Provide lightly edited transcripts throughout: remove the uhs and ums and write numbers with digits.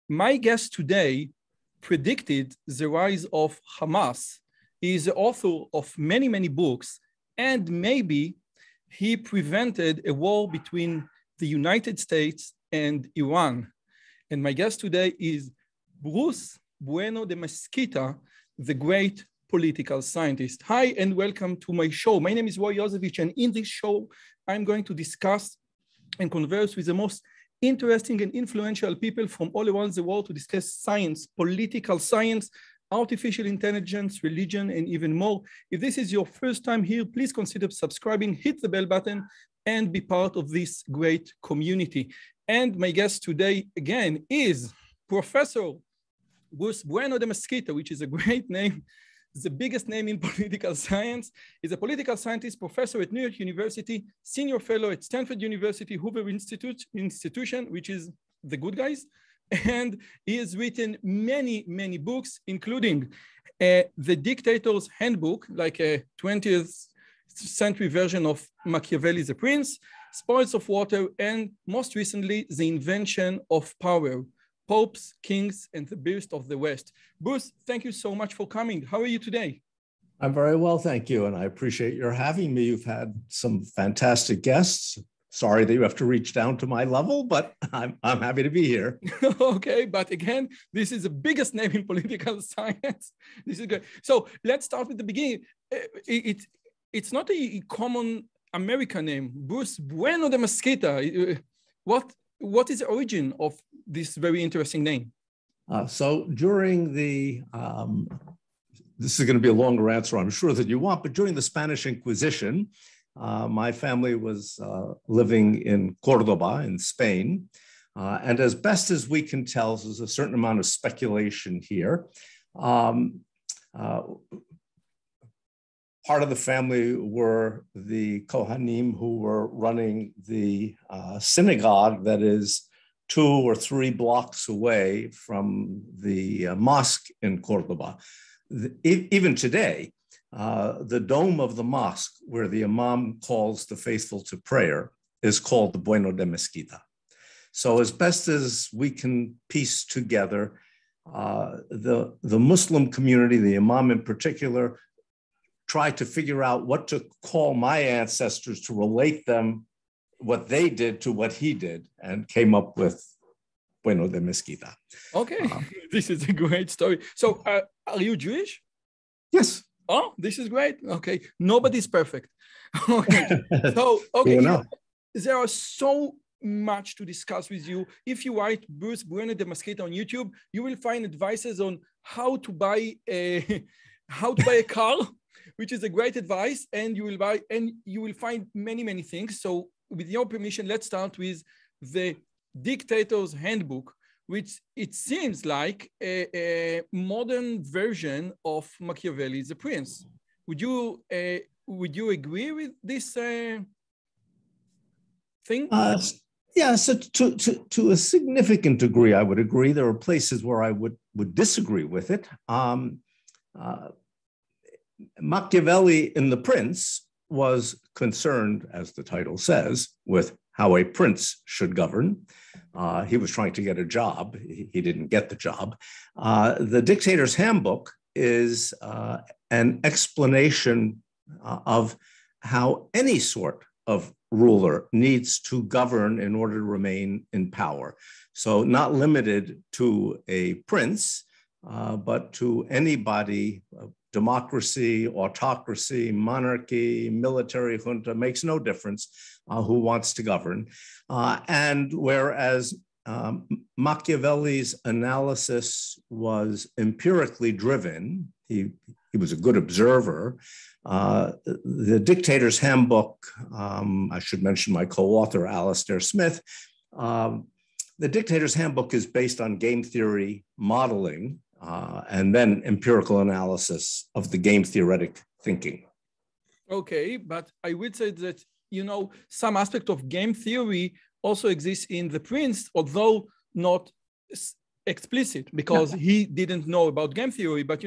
My guest today predicted the rise of Hamas. He is the author of many, many books, and maybe he prevented a war between the United States and Iran. And my guest today is Brouss Bueno de Mesquita, the great political scientist. Hi, and welcome to my show. My name is Yozevich, and in this show, I'm going to discuss and converse with the most interesting and influential people from all around the world to discuss science, political science, artificial intelligence, religion, and even more. If this is your first time here, please consider subscribing, hit the bell button, and be part of this great community. And my guest today, again, is Professor Brouss Bueno de Mesquita, which is a great name, the biggest name in political science. He's a political scientist, professor at New York University, senior fellow at Stanford University, Hoover Institution, which is the good guys. And he has written many, many books, including the Dictator's Handbook, like a 20th century version of Machiavelli's The Prince, Spoils of Water, and most recently, The Invention of Power, Popes, Kings, and the Birth of the West. Brouss, thank you so much for coming. How are you today? I'm very well, thank you. And I appreciate your having me. You've had some fantastic guests. Sorry that you have to reach down to my level, but I'm happy to be here. Okay, but again, this is the biggest name in political science. This is good. So let's start with the beginning. It's not a common American name, Brouss Bueno de Mesquita. What is the origin of this very interesting name? So during the, this is going to be a longer answer, I'm sure, that you want, but during the Spanish Inquisition, my family was living in Cordoba in Spain. And as best as we can tell, there's a certain amount of speculation here. Part of the family were the Kohanim who were running the synagogue that is 2 or 3 blocks away from the mosque in Cordoba. Even today, the dome of the mosque where the imam calls the faithful to prayer is called the Bueno de Mesquita. So as best as we can piece together, the Muslim community, the imam in particular, tried to figure out what to call my ancestors to relate them, what they did to what he did, and came up with Bueno de Mesquita. Okay, this is a great story. So are you Jewish? Yes. Oh, this is great. Okay, nobody's perfect. Okay, so okay, there are so much to discuss with you. If you write Brouss Bueno de Mesquita on YouTube, you will find advices on how to buy a car, which is a great advice, and you will find many, many things. So with your permission, let's start with the Dictator's Handbook, which it seems like a modern version of Machiavelli's The Prince. Would you agree with this thing? Yeah, so to a significant degree, I would agree. There are places where I would disagree with it. Machiavelli in The Prince was concerned, as the title says, with how a prince should govern. He was trying to get a job. He didn't get the job. The Dictator's Handbook is an explanation of how any sort of ruler needs to govern in order to remain in power. So not limited to a prince, but to anybody. Democracy, autocracy, monarchy, military junta, makes no difference who wants to govern. And whereas Machiavelli's analysis was empirically driven, he was a good observer, the Dictator's Handbook, I should mention my co-author, Alastair Smith, the Dictator's Handbook is based on game theory modeling, and then empirical analysis of the game theoretic thinking. Okay, but I would say that, some aspect of game theory also exists in The Prince, although not explicit, because he didn't know about game theory. But,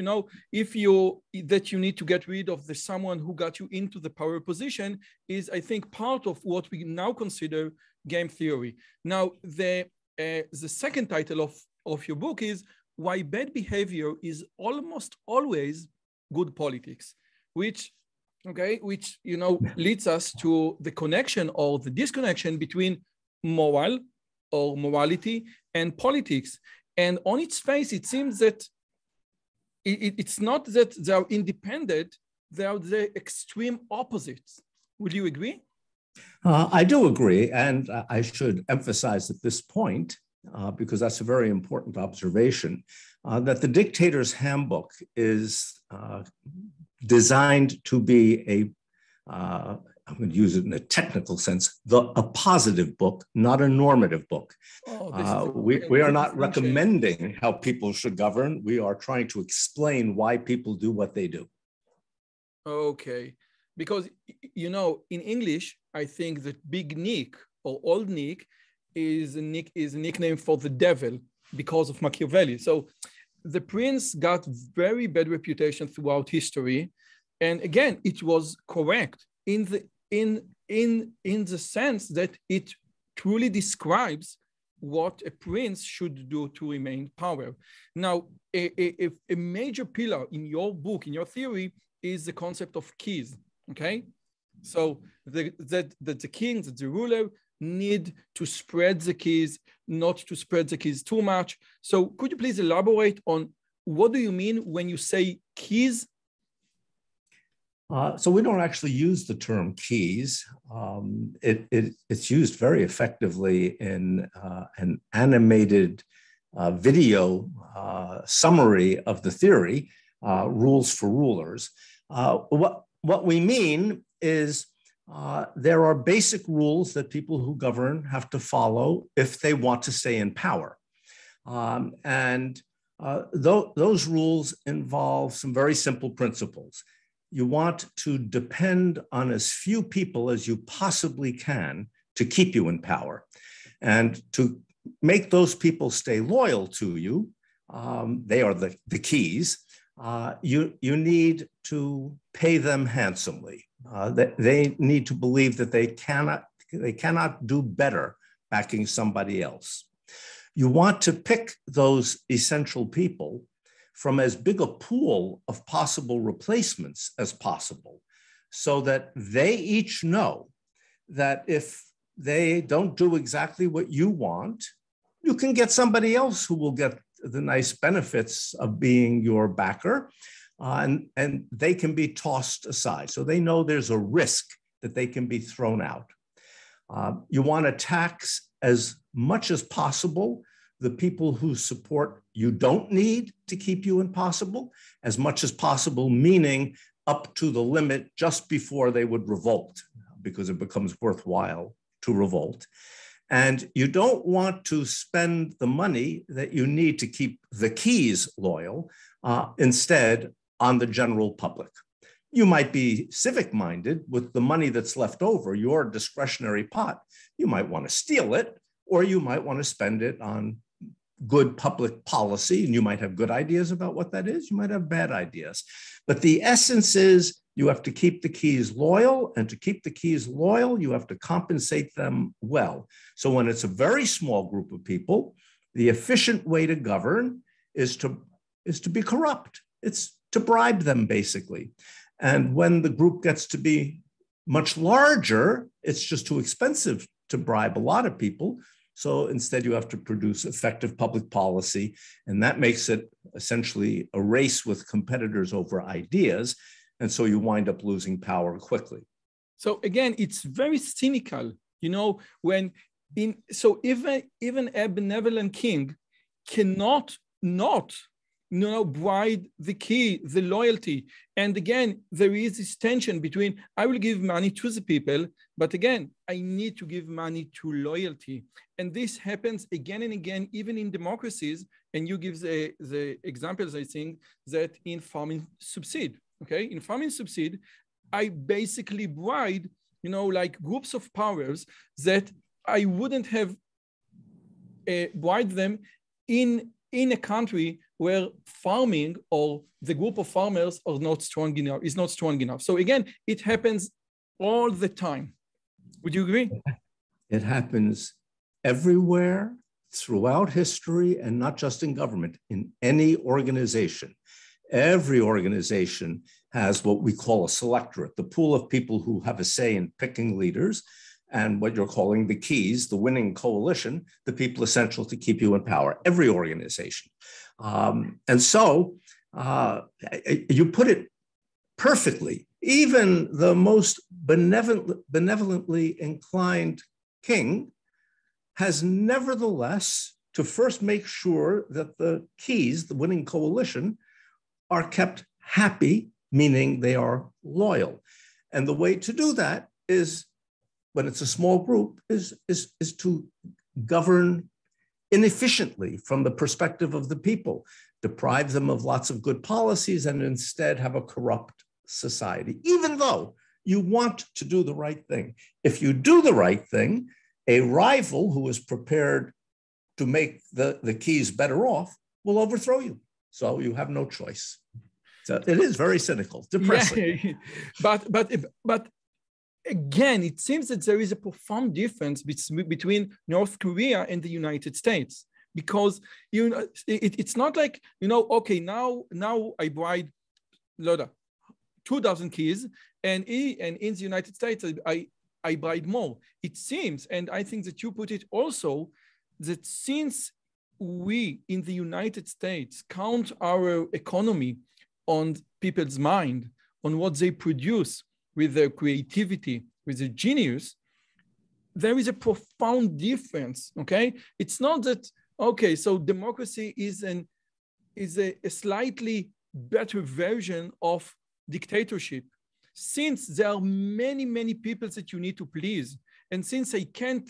if you need to get rid of someone who got you into the power position is, I think, part of what we now consider game theory. Now, the second title of of your book is why bad behavior is almost always good politics, which leads us to the connection or the disconnection between moral or morality and politics. And on its face, it seems that it's not that they are independent, they are the extreme opposites. Would you agree? I do agree, and I should emphasize at this point, because that's a very important observation, that the Dictator's Handbook is designed to be I'm going to use it in a technical sense, a positive book, not a normative book. We are not recommending how people should govern. We are trying to explain why people do what they do. Okay. Because, in English, I think that Big Nick or Old Nick is a nickname for the devil because of Machiavelli. So the prince got very bad reputation throughout history. And again, it was correct in the sense that it truly describes what a prince should do to remain power. Now, a major pillar in your book, in your theory, is the concept of keys. Okay, so that the king, that the ruler need to spread the keys, not to spread the keys too much. So could you please elaborate on what do you mean when you say keys? So we don't actually use the term keys. It's used very effectively in an animated video summary of the theory, Rules for Rulers. What we mean is there are basic rules that people who govern have to follow if they want to stay in power. Those rules involve some very simple principles. You want to depend on as few people as you possibly can to keep you in power. And to make those people stay loyal to you, they are the keys. You need to pay them handsomely. They need to believe that they cannot do better backing somebody else. You want to pick those essential people from as big a pool of possible replacements as possible, so that they each know that if they don't do exactly what you want, you can get somebody else who will get the nice benefits of being your backer, and they can be tossed aside. So they know there's a risk that they can be thrown out. You want to tax as much as possible the people whose support you don't need to keep you impossible, as much as possible, meaning up to the limit just before they would revolt, because it becomes worthwhile to revolt. And you don't want to spend the money that you need to keep the keys loyal, instead on the general public. You might be civic-minded with the money that's left over, your discretionary pot. You might want to steal it, or you might want to spend it on good public policy, and you might have good ideas about what that is. You might have bad ideas. But the essence is you have to keep the keys loyal, and to keep the keys loyal, you have to compensate them well. So when it's a very small group of people, the efficient way to govern is to be corrupt. It's to bribe them, basically. And when the group gets to be much larger, it's just too expensive to bribe a lot of people. So instead, you have to produce effective public policy, and that makes it essentially a race with competitors over ideas. And so you wind up losing power quickly. So again, it's very cynical, so even a benevolent king cannot not bribe the key, the loyalty. And again, there is this tension between, I will give money to the people, but again, I need to give money to loyalty. And this happens again and again, even in democracies. And you give the examples, I think, that in farming subsidy, okay? In farming subsidy, I basically bribe, groups of powers that I wouldn't have bribed them in a country where farming or the group of farmers is not strong enough. So again, it happens all the time. Would you agree? It happens everywhere throughout history, and not just in government, in any organization. Every organization has what we call a selectorate, the pool of people who have a say in picking leaders, and what you're calling the keys, the winning coalition, the people essential to keep you in power, every organization. And so you put it perfectly. Even the most benevolently inclined king has nevertheless to first make sure that the keys, the winning coalition, are kept happy, meaning they are loyal. And the way to do that is, when it's a small group, is to govern inefficiently from the perspective of the people, deprive them of lots of good policies, and instead have a corrupt society, even though you want to do the right thing. If you do the right thing, a rival who is prepared to make the keys better off will overthrow you. So you have no choice. So it is very cynical, depressing. Yeah. But again, it seems that there is a profound difference between North Korea and the United States, because it's not like, okay, now I bribe 2,000 keys, and in the United States I bribe more. It seems, and I think that you put it also, that since we in the United States count our economy on people's mind, on what they produce with their creativity, with their genius, there is a profound difference, okay? It's not that, okay, so democracy is a slightly better version of dictatorship. Since there are many, many people that you need to please, and since I can't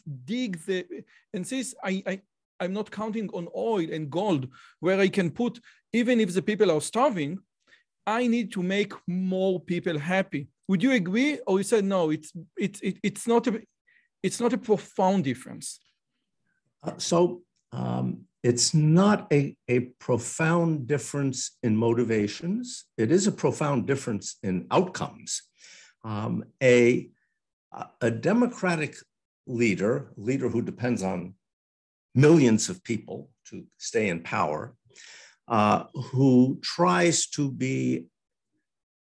and since I'm not counting on oil and gold, where I can put, even if the people are starving, I need to make more people happy. Would you agree? Or you said, no, it's not a profound difference? It's not a profound difference in motivations. It is a profound difference in outcomes. A democratic leader who depends on millions of people to stay in power, who tries to be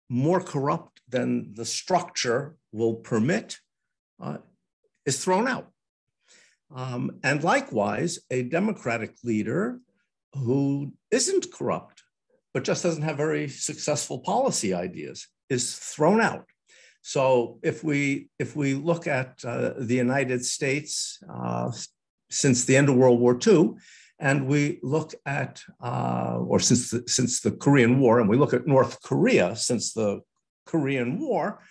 more corrupt than the structure will permit, is thrown out. And likewise, a democratic leader who isn't corrupt, but just doesn't have very successful policy ideas, is thrown out. So if we look at the United States since the end of World War II, and we look at, or since the Korean War, and we look at North Korea since the Korean War,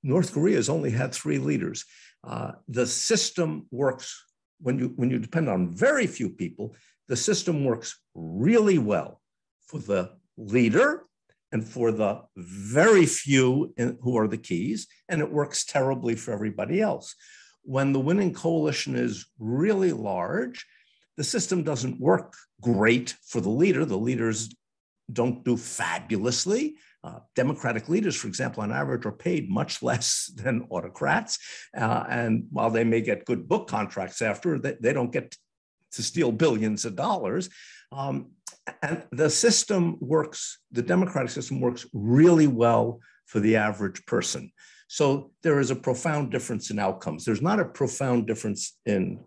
North Korea has only had 3 leaders. The system works, when you depend on very few people, the system works really well for the leader and for the very few who are the keys, and it works terribly for everybody else. When the winning coalition is really large, the system doesn't work great for the leader. The leaders don't do fabulously. Democratic leaders, for example, on average, are paid much less than autocrats. And while they may get good book contracts after, they don't get to steal billions of dollars. And the system works, the democratic system works really well for the average person. So there is a profound difference in outcomes. There's not a profound difference in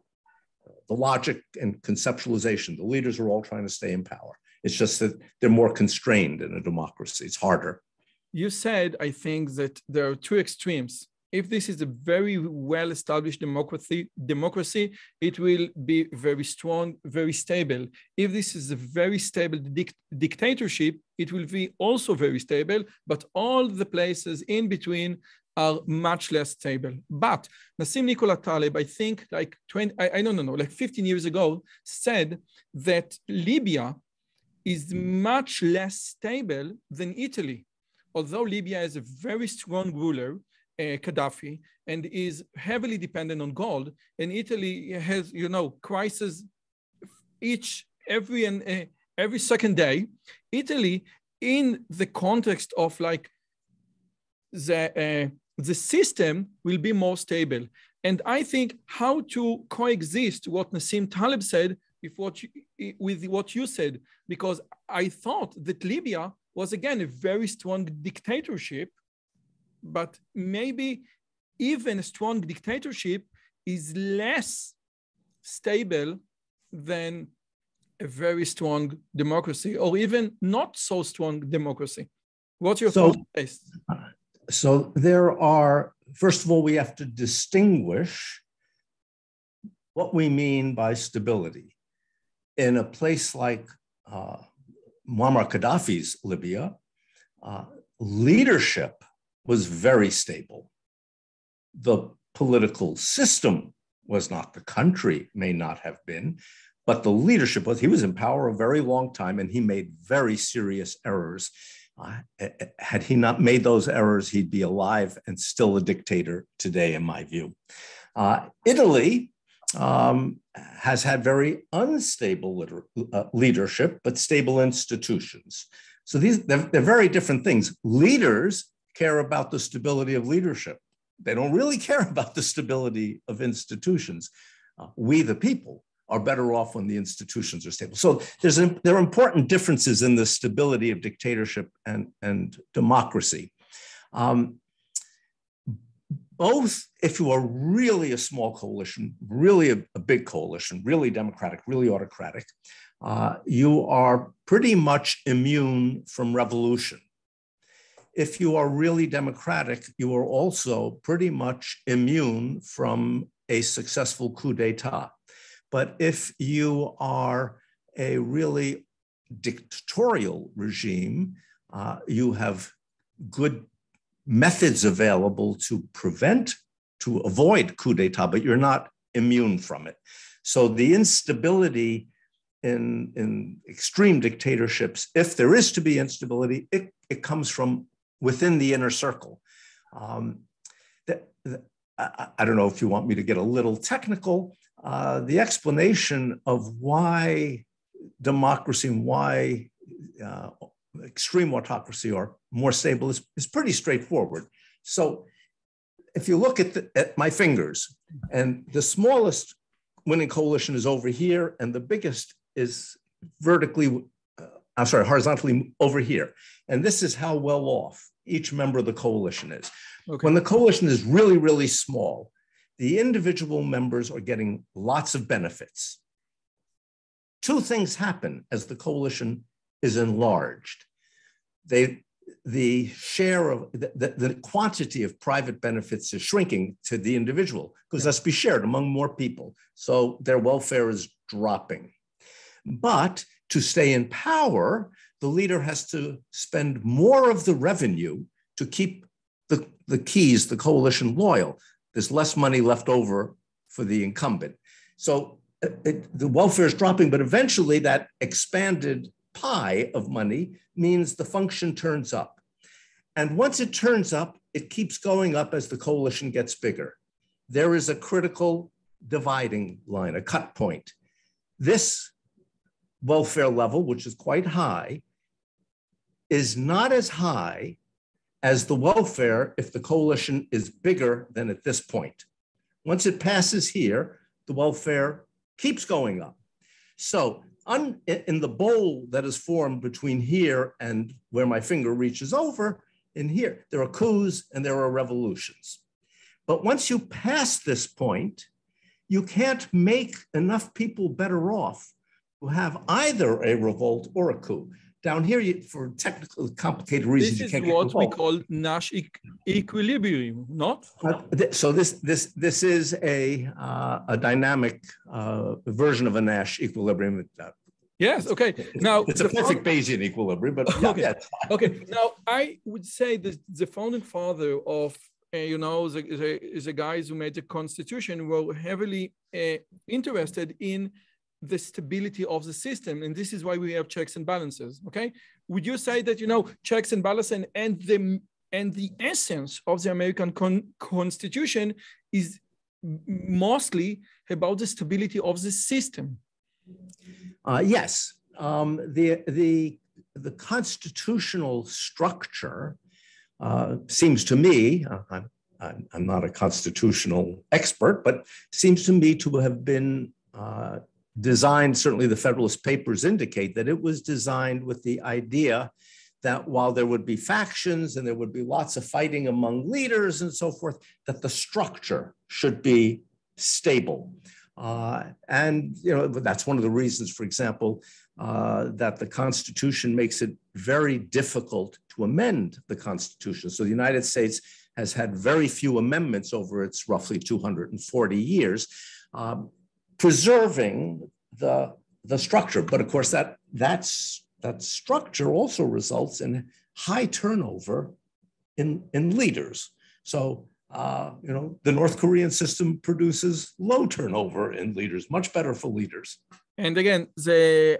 the logic and conceptualization. The leaders are all trying to stay in power. It's just that they're more constrained in a democracy. It's harder. You said, I think, that there are 2 extremes. If this is a very well-established democracy, it will be very strong, very stable. If this is a very stable dictatorship, it will be also very stable, but all the places in between are much less stable. But Nassim Nicola Taleb, I think like 15 years ago, said that Libya is much less stable than Italy. Although Libya is a very strong ruler, Gaddafi, and is heavily dependent on gold, and Italy has, crisis every second day. Italy, in the context of like the system, will be more stable. And I think how to coexist what Nassim Taleb said with what you said, because I thought that Libya was, again, a very strong dictatorship, but maybe even a strong dictatorship is less stable than a very strong democracy, or even not so strong democracy. What's your thought? So there are, first of all, we have to distinguish what we mean by stability. In a place like Muammar Gaddafi's Libya, leadership was very stable. The political system was not, the country may not have been, but the leadership was. He was in power a very long time, and he made very serious errors. Had he not made those errors, he'd be alive and still a dictator today, in my view. Italy has had very unstable leadership, but stable institutions. So they're very different things. Leaders care about the stability of leadership. They don't really care about the stability of institutions. We, the people, are better off when the institutions are stable. So there are important differences in the stability of dictatorship and democracy. Both, if you are really a small coalition, really a big coalition, really democratic, really autocratic, you are pretty much immune from revolution. If you are really democratic, you are also pretty much immune from a successful coup d'etat. But if you are a really dictatorial regime, you have good methods available to avoid coup d'etat, but you're not immune from it. So the instability in extreme dictatorships, if there is to be instability, it comes from within the inner circle. I don't know if you want me to get a little technical. The explanation of why democracy and why extreme autocracy are more stable is pretty straightforward. So if you look at my fingers, and the smallest winning coalition is over here, and the biggest is horizontally over here. And this is how well off each member of the coalition is. Okay. When the coalition is really, really small, the individual members are getting lots of benefits. Two things happen as the coalition is enlarged. The share of the quantity of private benefits is shrinking to the individual because that's be shared among more people. So their welfare is dropping. But to stay in power, the leader has to spend more of the revenue to keep the keys, the coalition, loyal. There's less money left over for the incumbent. So the welfare is dropping, but eventually that expanded pie of money means the function turns up. And once it turns up, it keeps going up as the coalition gets bigger. There is a critical dividing line, a cut point. This welfare level, which is quite high, is not as high as the welfare if the coalition is bigger than at this point. Once it passes here, the welfare keeps going up. So in the bowl that is formed between here and where my finger reaches over, in here, there are coups and there are revolutions. But once you pass this point, you can't make enough people better off to have either a revolt or a coup. Down here, for technically complicated reasons, this is what we call Nash equilibrium, not? So this is a dynamic version of a Nash equilibrium. Yes. Okay. Now it's a perfect Bayesian equilibrium, but okay. Yeah, okay. Now I would say that the founding father of the guys who made the Constitution were heavily interested in the stability of the system, and this is why we have checks and balances. Okay, would you say that checks and balances and the essence of the American Constitution is mostly about the stability of the system? Yes, the constitutional structure seems to me, I'm not a constitutional expert, but seems to me to have been designed, certainly the Federalist Papers indicate that it was designed with the idea that while there would be factions and there would be lots of fighting among leaders and so forth, that the structure should be stable. And that's one of the reasons, for example, that the Constitution makes it very difficult to amend the Constitution. So the United States has had very few amendments over its roughly 240 years, preserving the structure. But of course, that structure also results in high turnover in leaders. So the North Korean system produces low turnover in leaders, much better for leaders. And again,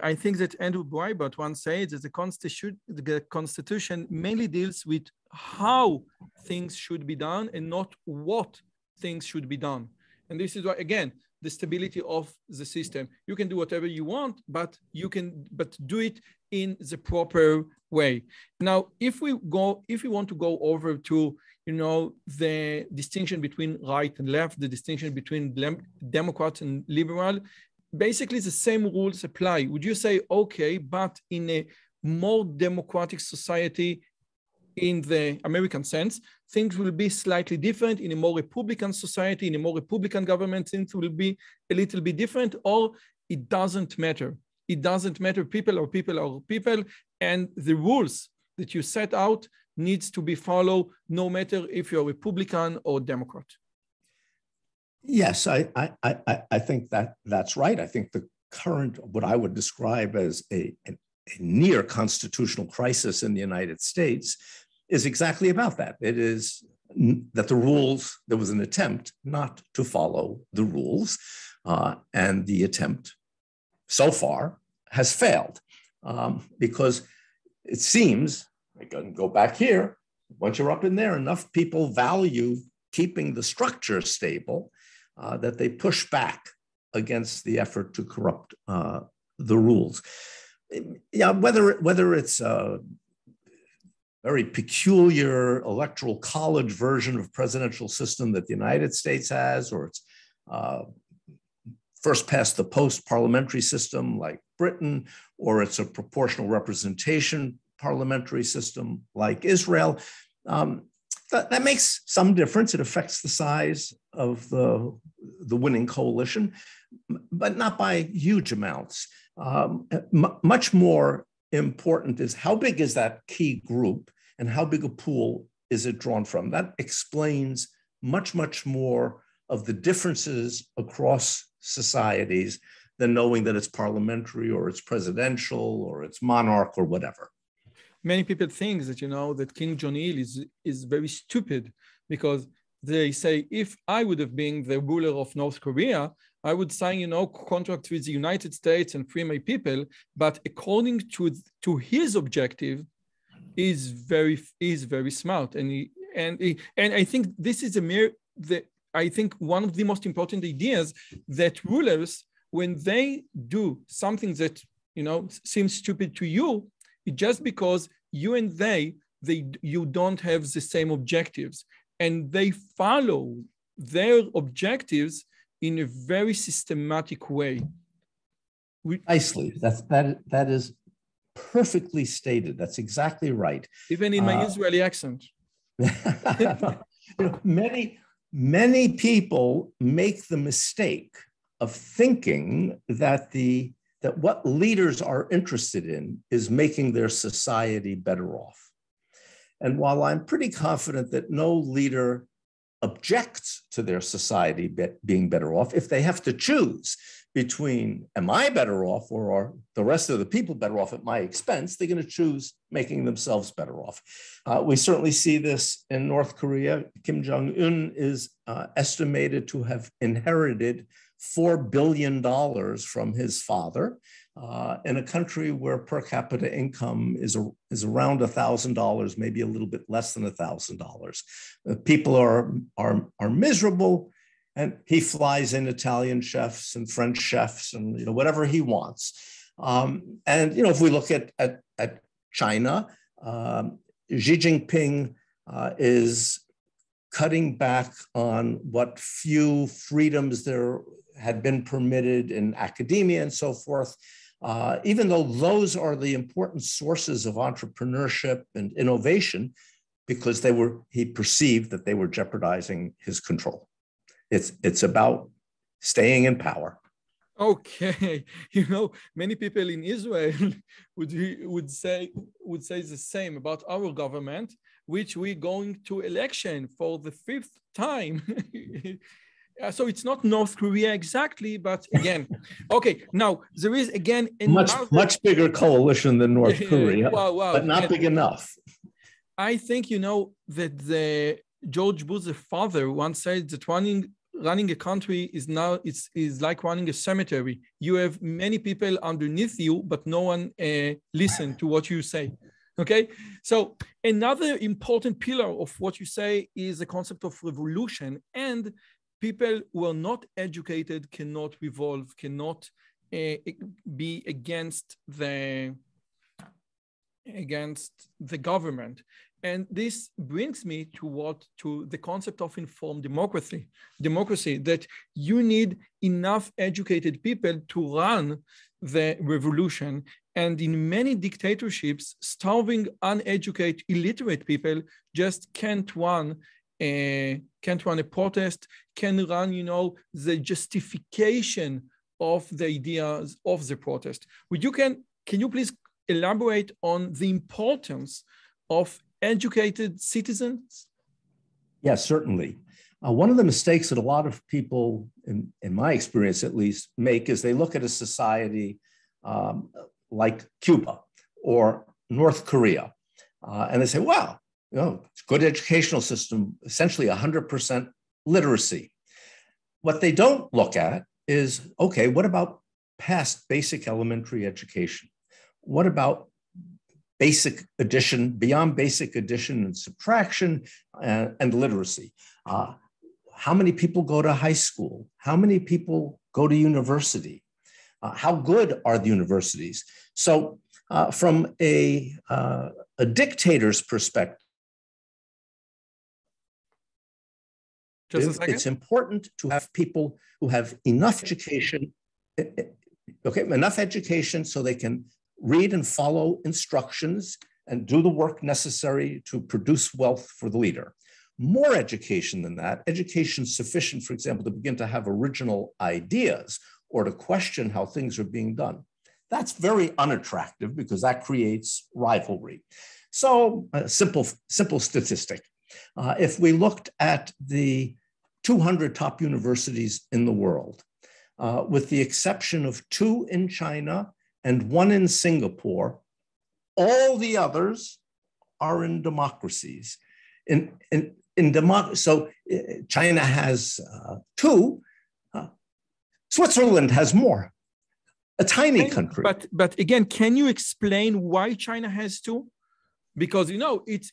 I think that Andrew Breitbart once said that the Constitution mainly deals with how things should be done and not what things should be done. And this is why, again, the stability of the system. You can do whatever you want, but do it in the proper way. Now, if we want to go over to the distinction between right and left, the distinction between Democrats and liberal, basically the same rules apply. Would you say, okay, but in a more democratic society, in the American sense, things will be slightly different. In a more Republican society, in a more Republican government, things will be a little bit different, or it doesn't matter. It doesn't matter. People are people are people, and the rules that you set out needs to be followed no matter if you're Republican or Democrat. Yes, I think that's right. I think the current, what I would describe as a near constitutional crisis in the United States is exactly about that. It is that the rules, there was an attempt not to follow the rules, and the attempt so far has failed because it seems, I can go back here, once you're up in there, enough people value keeping the structure stable that they push back against the effort to corrupt the rules. Yeah, whether it's a very peculiar electoral college version of presidential system that the United States has, or it's first past the post parliamentary system like Britain, or it's a proportional representation parliamentary system like Israel, that makes some difference. It affects the size of the winning coalition, but not by huge amounts. Much more important is how big is that key group and how big a pool is it drawn from? That explains much, much more of the differences across societies than knowing that it's parliamentary or it's presidential or it's monarch or whatever. Many people think that, that King John-il is very stupid because they say, if I would have been the ruler of North Korea, I would sign, contract with the United States and free my people. But according to his objective, is very smart, and I think this is I think one of the most important ideas that rulers, when they do something that seems stupid to you, it's just because you and you don't have the same objectives, and they follow their objectives in a very systematic way. Precisely. That is perfectly stated. That's exactly right. Even in my Israeli accent. Many people make the mistake of thinking that what leaders are interested in is making their society better off. And while I'm pretty confident that no leader objects to their society being better off, if they have to choose between am I better off or are the rest of the people better off at my expense, they're going to choose making themselves better off. We certainly see this in North Korea. Kim Jong-un is estimated to have inherited $4 billion from his father in a country where per capita income is around $1,000, maybe a little bit less than $1,000. People are miserable, and he flies in Italian chefs and French chefs and whatever he wants. And if we look at China, Xi Jinping is cutting back on what few freedoms there had been permitted in academia and so forth, even though those are the important sources of entrepreneurship and innovation, because he perceived that they were jeopardizing his control. It's about staying in power. Okay, many people in Israel would say the same about our government, which we're going to election for the 5th time. So it's not North Korea exactly, but again, okay. Now there is again much bigger coalition than North Korea, wow. But not big enough. I think that the George Bush's father once said that running a country is like running a cemetery. You have many people underneath you, but no one listen to what you say. Okay, so another important pillar of what you say is the concept of revolution, and people who are not educated cannot revolve, cannot be against the government. And this brings me to the concept of informed democracy, that you need enough educated people to run the revolution. And in many dictatorships, starving, uneducated, illiterate people just can't run a protest, can run, the justification of the ideas of the protest. Can you please elaborate on the importance of educated citizens? Yes, certainly. One of the mistakes that a lot of people, in my experience at least, make is they look at a society like Cuba or North Korea, and they say, wow, it's a good educational system, essentially 100% literacy. What they don't look at is, okay, what about past basic elementary education? What about basic addition, beyond basic addition and subtraction and literacy? How many people go to high school? How many people go to university? How good are the universities? So from a dictator's perspective, it's important to have people who have enough education, enough education so they can read and follow instructions and do the work necessary to produce wealth for the leader. More education than that, education sufficient, for example, to begin to have original ideas or to question how things are being done. That's very unattractive because that creates rivalry. So a simple statistic. If we looked at the 200 top universities in the world, with the exception of 2 in China and 1 in Singapore, all the others are in democracies. So China has 2, Switzerland has more, a tiny country. But again, can you explain why China has 2? Because it's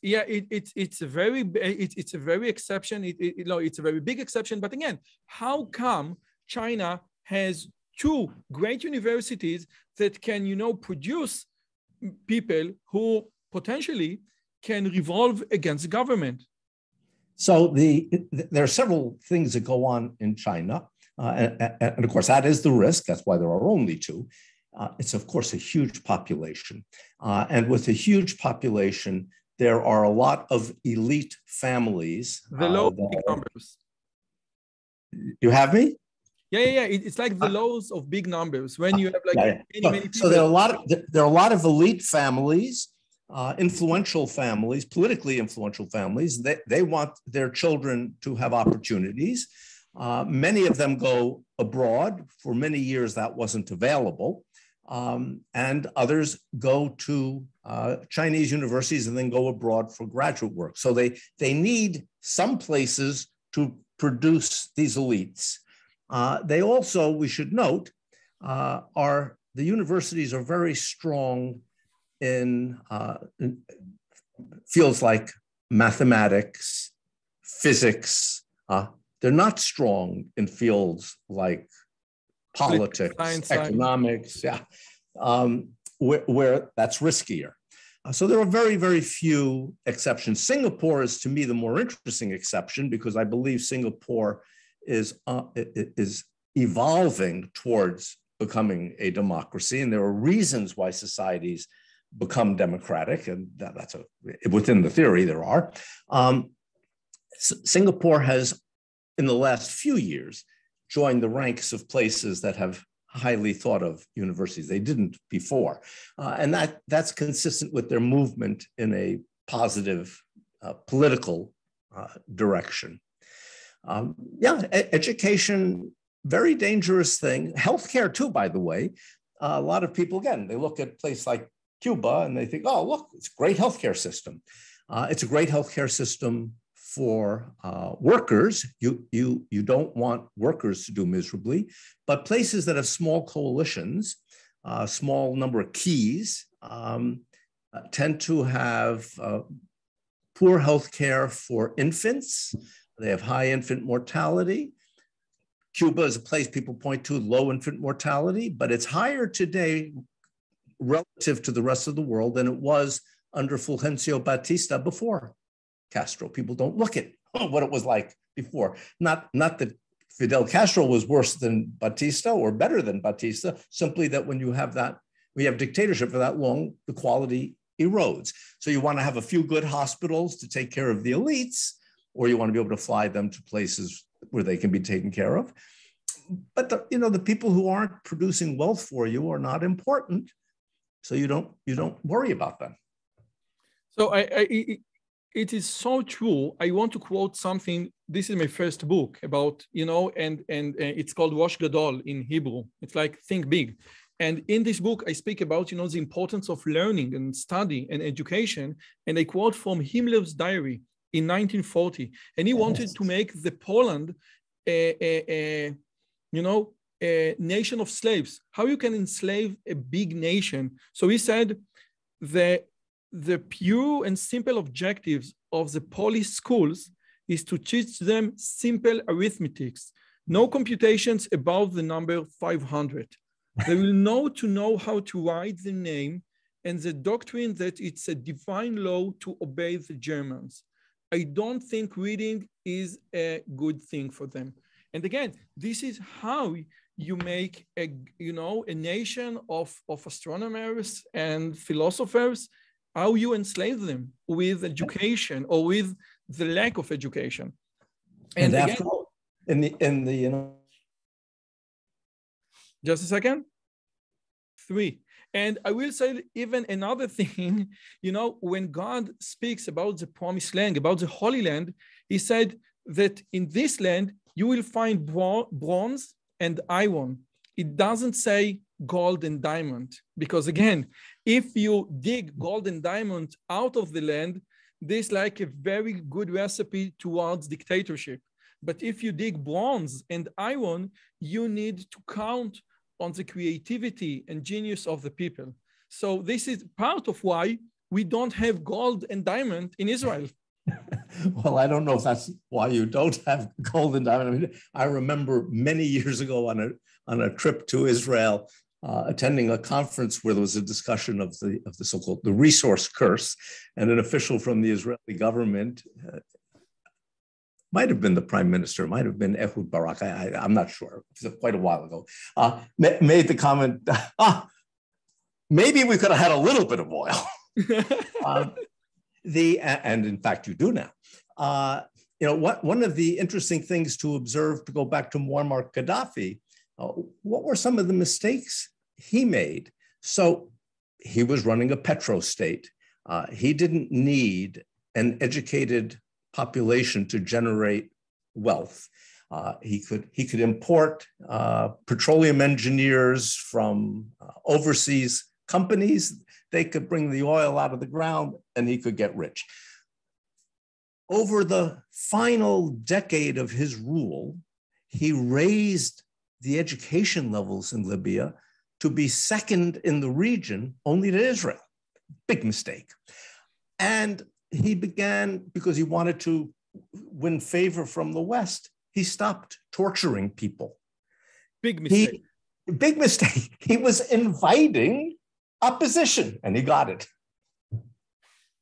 a very exception. It's a very big exception. But again, how come China has 2 great universities that can produce people who potentially can revolve against the government? So there are several things that go on in China. And of course, that is the risk. That's why there are only 2. It's, of course, a huge population. And with a huge population, there are a lot of elite families. The low big numbers. You have me? Yeah. It's like the laws of big numbers when you have many people. So there are a lot of elite families, influential families, politically influential families. They want their children to have opportunities. Many of them go abroad. For many years, that wasn't available. And others go to Chinese universities and then go abroad for graduate work. So they need some places to produce these elites. They also, we should note, the universities are very strong in fields like mathematics, physics. They're not strong in fields like politics, science, economics, where that's riskier. So there are very, very few exceptions. Singapore is, to me, the more interesting exception because I believe Singapore is evolving towards becoming a democracy, and there are reasons why societies become democratic, and that's within the theory there are. Singapore has, in the last few years, joined the ranks of places that have highly thought of universities. They didn't before. And that's consistent with their movement in a positive political direction. Education, very dangerous thing. Healthcare too, by the way. A lot of people, again, they look at a place like Cuba and they think, oh, look, it's a great healthcare system. It's a great healthcare system for workers. You don't want workers to do miserably, but places that have small coalitions, small number of keys, tend to have poor health care for infants. They have high infant mortality. Cuba is a place people point to low infant mortality, but it's higher today relative to the rest of the world than it was under Fulgencio Batista before Castro. People don't look at what it was like before. Not that Fidel Castro was worse than Batista or better than Batista, simply that when you have that, we have dictatorship for that long, the quality erodes. So you want to have a few good hospitals to take care of the elites, or you want to be able to fly them to places where they can be taken care of. But the people who aren't producing wealth for you are not important, so you don't worry about them. So it is so true. I want to quote something. This is my first book about, and it's called Rosh Gadol in Hebrew. It's like think big. And in this book, I speak about, the importance of learning and study and education. And I quote from Himmler's diary in 1940. And he wanted to make the Poland a nation of slaves. How you can enslave a big nation? So he said the pure and simple objectives of the Polish schools is to teach them simple arithmetics, no computations above the number 500. They will know how to write the name and the doctrine that it's a divine law to obey the Germans. I don't think reading is a good thing for them. And again, this is how you make a nation of astronomers and philosophers, how you enslave them with education or with the lack of education. And after all, in the just a second. 3. And I will say even another thing, when God speaks about the promised land, about the Holy Land, he said that in this land, you will find bronze and iron. It doesn't say gold and diamond, because again, if you dig gold and diamond out of the land, this is like a very good recipe towards dictatorship. But if you dig bronze and iron, you need to count on the creativity and genius of the people. So this is part of why we don't have gold and diamond in Israel. Well, I don't know if that's why you don't have gold and diamond. I mean, I remember many years ago on a trip to Israel, attending a conference where there was a discussion of the so-called the resource curse, and an official from the Israeli government, might have been the prime minister, might have been Ehud Barak, I'm not sure, it was quite a while ago, made the comment, maybe we could have had a little bit of oil. And in fact, you do now. One of the interesting things to observe, to go back to Muammar Gaddafi, what were some of the mistakes he made? So he was running a petrostate. He didn't need an educated population to generate wealth. He could import petroleum engineers from overseas companies. They could bring the oil out of the ground and he could get rich. Over the final decade of his rule, he raised the education levels in Libya to be second in the region only to Israel. Big mistake. And he began, because he wanted to win favor from the West, he stopped torturing people. Big mistake. Big mistake. He was inviting opposition, and he got it.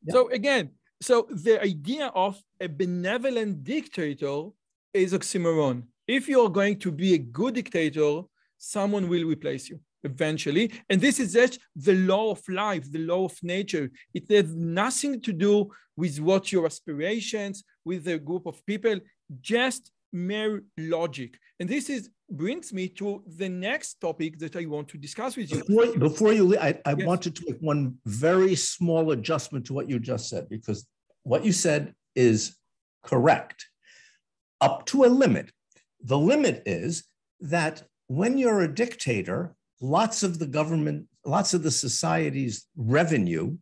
Yeah. So again, so the idea of a benevolent dictator is oxymoron. If you're going to be a good dictator, someone will replace you eventually. And this is just the law of life, the law of nature. It has nothing to do with what your aspirations, with a group of people, just mere logic. And this brings me to the next topic that I want to discuss with you. Before you leave, I Yes. wanted to make one very small adjustment to what you just said, because what you said is correct up to a limit. The limit is that when you're a dictator, lots of the government, lots of the society's revenue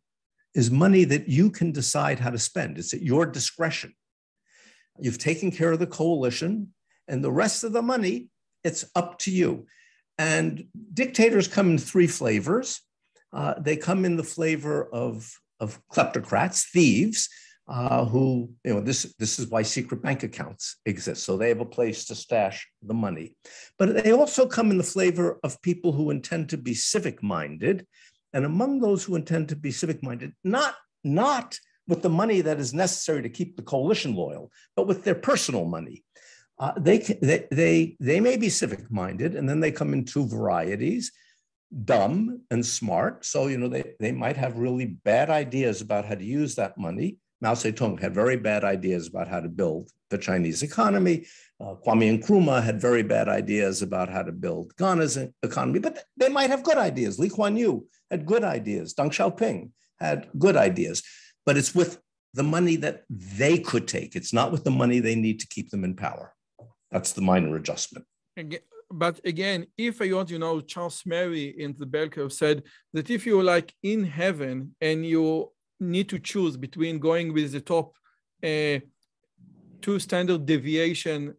is money that you can decide how to spend. It's at your discretion. You've taken care of the coalition, and the rest of the money, it's up to you. And dictators come in three flavors. They come in the flavor of kleptocrats, thieves, who, this is why secret bank accounts exist. So they have a place to stash the money. But they also come in the flavor of people who intend to be civic-minded. And among those who intend to be civic-minded, not with the money that is necessary to keep the coalition loyal, but with their personal money. They may be civic-minded, and then they come in two varieties, dumb and smart. So, they might have really bad ideas about how to use that money. Mao Zedong had very bad ideas about how to build the Chinese economy. Kwame Nkrumah had very bad ideas about how to build Ghana's economy, but they might have good ideas. Lee Kuan Yew had good ideas. Deng Xiaoping had good ideas, but it's with the money that they could take. It's not with the money they need to keep them in power. That's the minor adjustment. But again, if I want, Charles Mary in the bell curve said that if you're like in heaven and you need to choose between going with the top two standard deviation,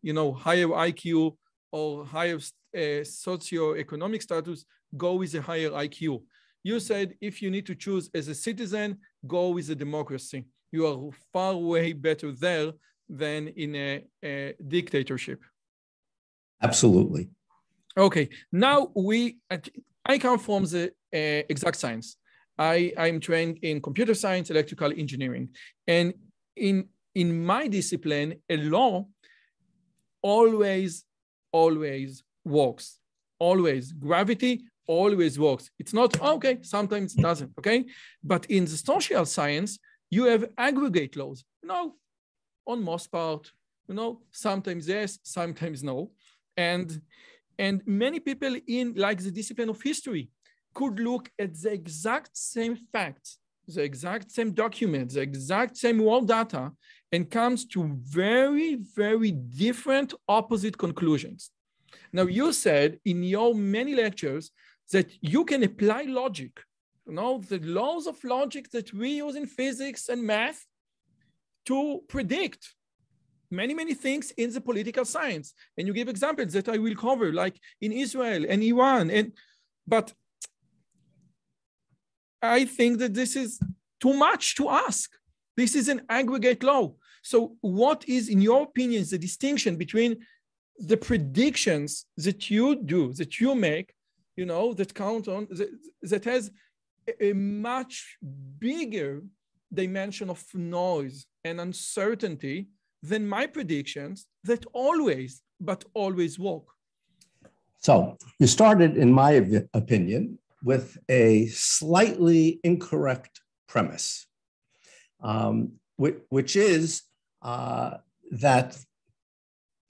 higher IQ or higher socioeconomic status, go with a higher IQ. You said if you need to choose as a citizen, go with a democracy. You are far way better there than in a dictatorship. Absolutely. Okay, now I come from the exact science. I'm trained in computer science, electrical engineering. And in my discipline, a law always works. Always. Gravity always works. It's not, okay, sometimes it doesn't, okay? But in the social science, you have aggregate laws. On most part, sometimes yes, sometimes no. And many people in like the discipline of history could look at the exact same facts, the exact same documents, the exact same world data, and comes to very, very different opposite conclusions. Now, you said in your many lectures that you can apply logic, the laws of logic that we use in physics and math to predict many things in the political science. And you give examples that I will cover, like in Israel and Iran. But I think that this is too much to ask. This is an aggregate law. So what is, in your opinion, the distinction between the predictions that you do, that you make, that count on, that has a much bigger dimension of noise and uncertainty than my predictions that always work? So you started, in my opinion, with a slightly incorrect premise, which is that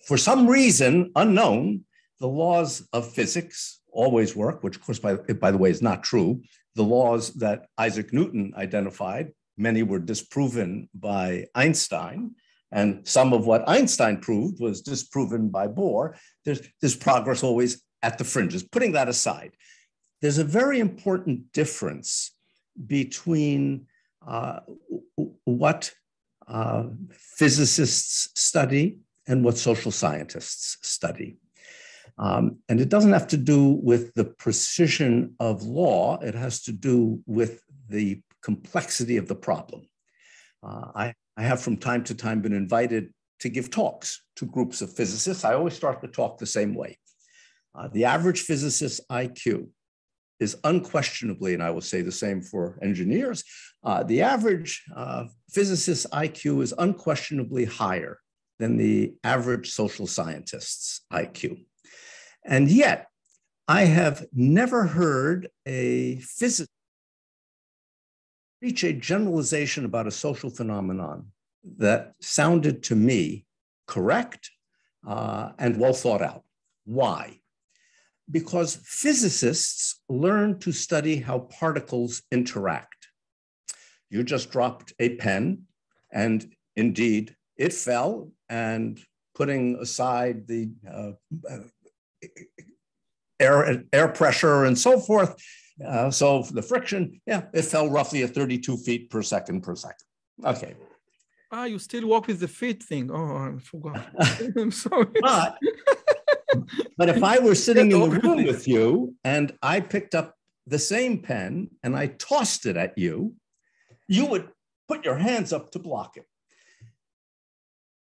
for some reason unknown, the laws of physics always work, which of course, by the way, is not true. The laws that Isaac Newton identified, many were disproven by Einstein, and some of what Einstein proved was disproven by Bohr. There's progress always at the fringes. Putting that aside, there's a very important difference between what physicists study and what social scientists study. And it doesn't have to do with the precision of law. It has to do with the complexity of the problem. I have from time to time been invited to give talks to groups of physicists. I always start the talk the same way. The average physicist's IQ is unquestionably, and I will say the same for engineers, the average physicist's IQ is unquestionably higher than the average social scientist's IQ. And yet, I have never heard a physicist reach a generalization about a social phenomenon that sounded to me correct and well thought out. Why? Because physicists learn to study how particles interact. You just dropped a pen, and indeed it fell, and putting aside the air pressure and so forth, so the friction, it fell roughly at 32 feet per second per second. Okay. You still walk with the feet thing. Oh, I forgot. I'm sorry. But if I were sitting in the room with you and I picked up the same pen and I tossed it at you, you would put your hands up to block it.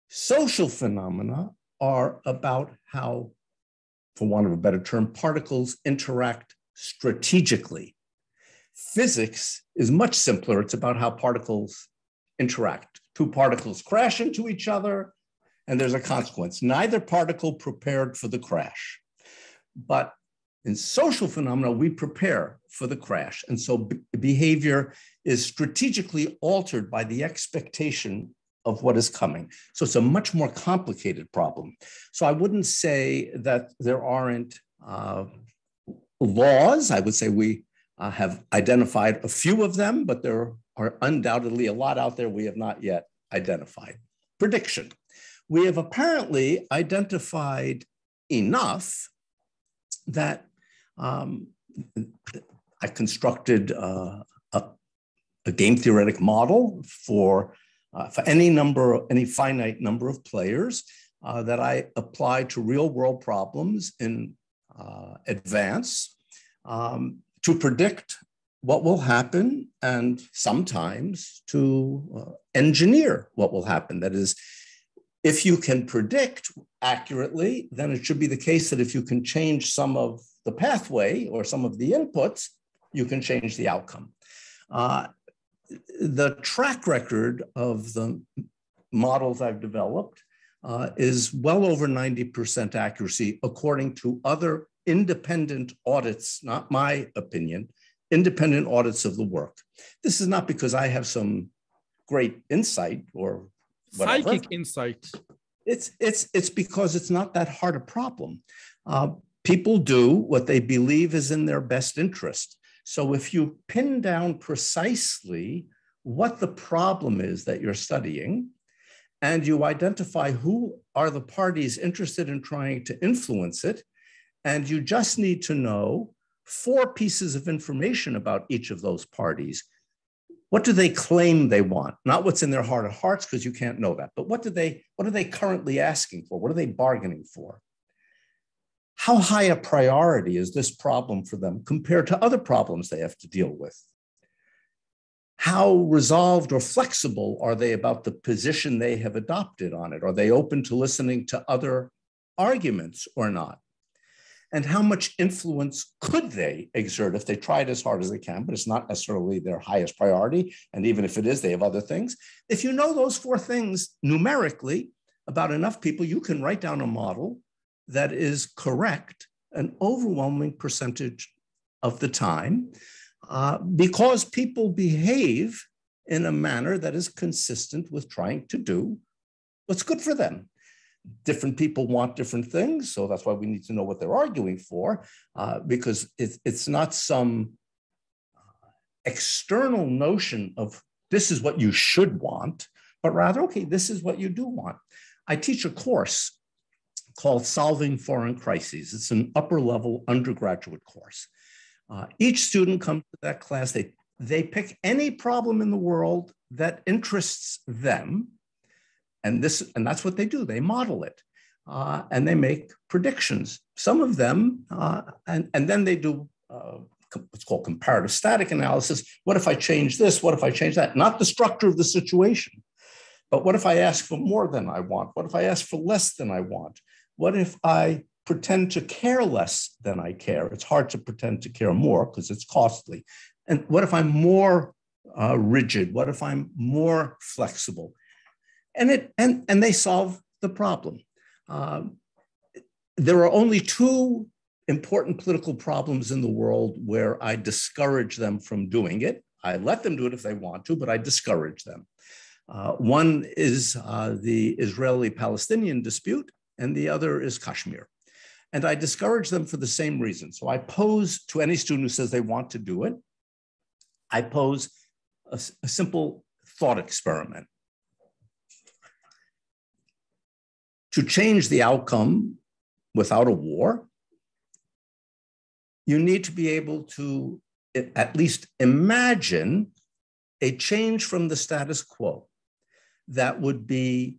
Social phenomena are about how, for want of a better term, particles interact strategically. Physics is much simpler. It's about how particles interact. Two particles crash into each other, and there's a consequence. Neither particle prepared for the crash. But in social phenomena, we prepare for the crash. And so behavior is strategically altered by the expectation of what is coming. So it's a much more complicated problem. So I wouldn't say that there aren't laws. I would say we have identified a few of them, but there are undoubtedly a lot out there we have not yet identified. Prediction. We have apparently identified enough that I constructed a game theoretic model for any finite number of players that I apply to real world problems in advance to predict what will happen and sometimes to engineer what will happen. That is, if you can predict accurately, then it should be the case that if you can change some of the pathway or some of the inputs, you can change the outcome. The track record of the models I've developed is well over 90% accuracy according to other independent audits, not my opinion, independent audits of the work. This is not because I have some great insight or whatever. Psychic insight. It's because it's not that hard a problem. People do what they believe is in their best interest. So if you pin down precisely what the problem is that you're studying, and you identify who are the parties interested in trying to influence it, and you just need to know 4 pieces of information about each of those parties. What do they claim they want? Not what's in their heart of hearts, because you can't know that, but what are they currently asking for? What are they bargaining for? How high a priority is this problem for them compared to other problems they have to deal with? How resolved or flexible are they about the position they have adopted on it? Are they open to listening to other arguments or not? And how much influence could they exert if they tried as hard as they can, but it's not necessarily their highest priority. And even if it is, they have other things. If you know those 4 things numerically about enough people, you can write down a model that is correct an overwhelming percentage of the time because people behave in a manner that is consistent with trying to do what's good for them. Different people want different things, so that's why we need to know what they're arguing for, because it's not some external notion of this is what you should want, but rather, okay, this is what you do want. I teach a course called Solving Foreign Crises. It's an upper-level undergraduate course. Each student comes to that class, they pick any problem in the world that interests them, and that's what they do. They model it, and they make predictions. Some of them, and then they do what's called comparative static analysis. What if I change this? What if I change that? Not the structure of the situation, but what if I ask for more than I want? What if I ask for less than I want? What if I pretend to care less than I care. It's hard to pretend to care more because it's costly. And what if I'm more rigid? What if I'm more flexible? And they solve the problem. There are only two important political problems in the world where I discourage them from doing it. I let them do it if they want to, but I discourage them. One is the Israeli-Palestinian dispute, and the other is Kashmir. And I discourage them for the same reason. So I pose to any student who says they want to do it, I pose a simple thought experiment. To change the outcome without a war, you need to be able to at least imagine a change from the status quo that would be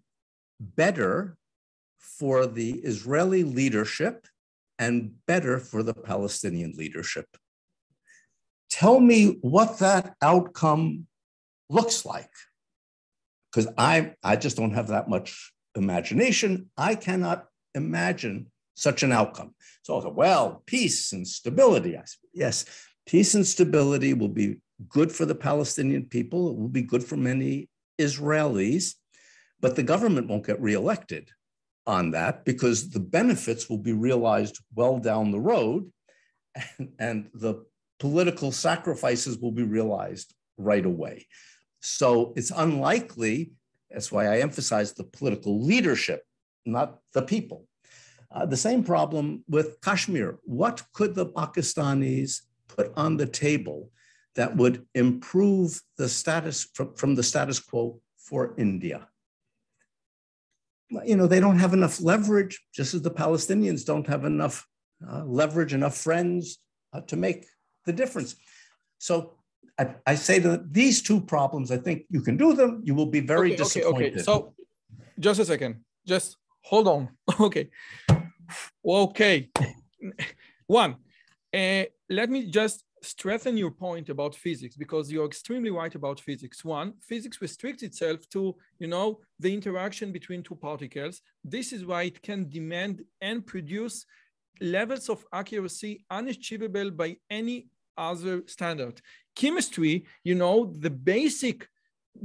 better for the Israeli leadership and better for the Palestinian leadership. Tell me what that outcome looks like, because I just don't have that much imagination. I cannot imagine such an outcome. So, well, peace and stability. I said, yes, peace and stability will be good for the Palestinian people. It will be good for many Israelis, but the government won't get reelected on that because the benefits will be realized well down the road, and the political sacrifices will be realized right away. So it's unlikely, that's why I emphasize the political leadership, not the people. The same problem with Kashmir. What could the Pakistanis put on the table that would improve the status from the status quo for India? You know, they don't have enough leverage, just as the Palestinians don't have enough leverage, enough friends to make the difference. So I say that these two problems, I think you can do them. You will be very disappointed. Okay. So just a second, just hold on. Okay. One, let me just strengthen your point about physics, because you're extremely right about physics. One, physics restricts itself to, the interaction between two particles. This is why it can demand and produce levels of accuracy unachievable by any other standard. Chemistry, the basic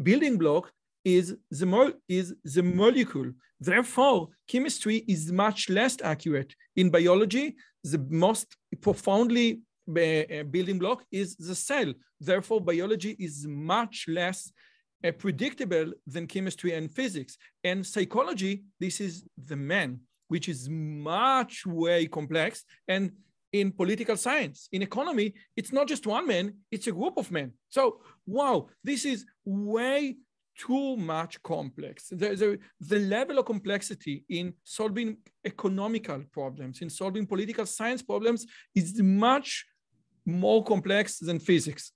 building block is the molecule. Therefore, chemistry is much less accurate. In biology, the most profoundly building block is the cell. Therefore, biology is much less predictable than chemistry and physics. And psychology, this is the man, which is much way complex. And in political science, in economy, it's not just one man, it's a group of men. So, wow, this is way too much complex. The level of complexity in solving economical problems, in solving political science problems is much more complex than physics.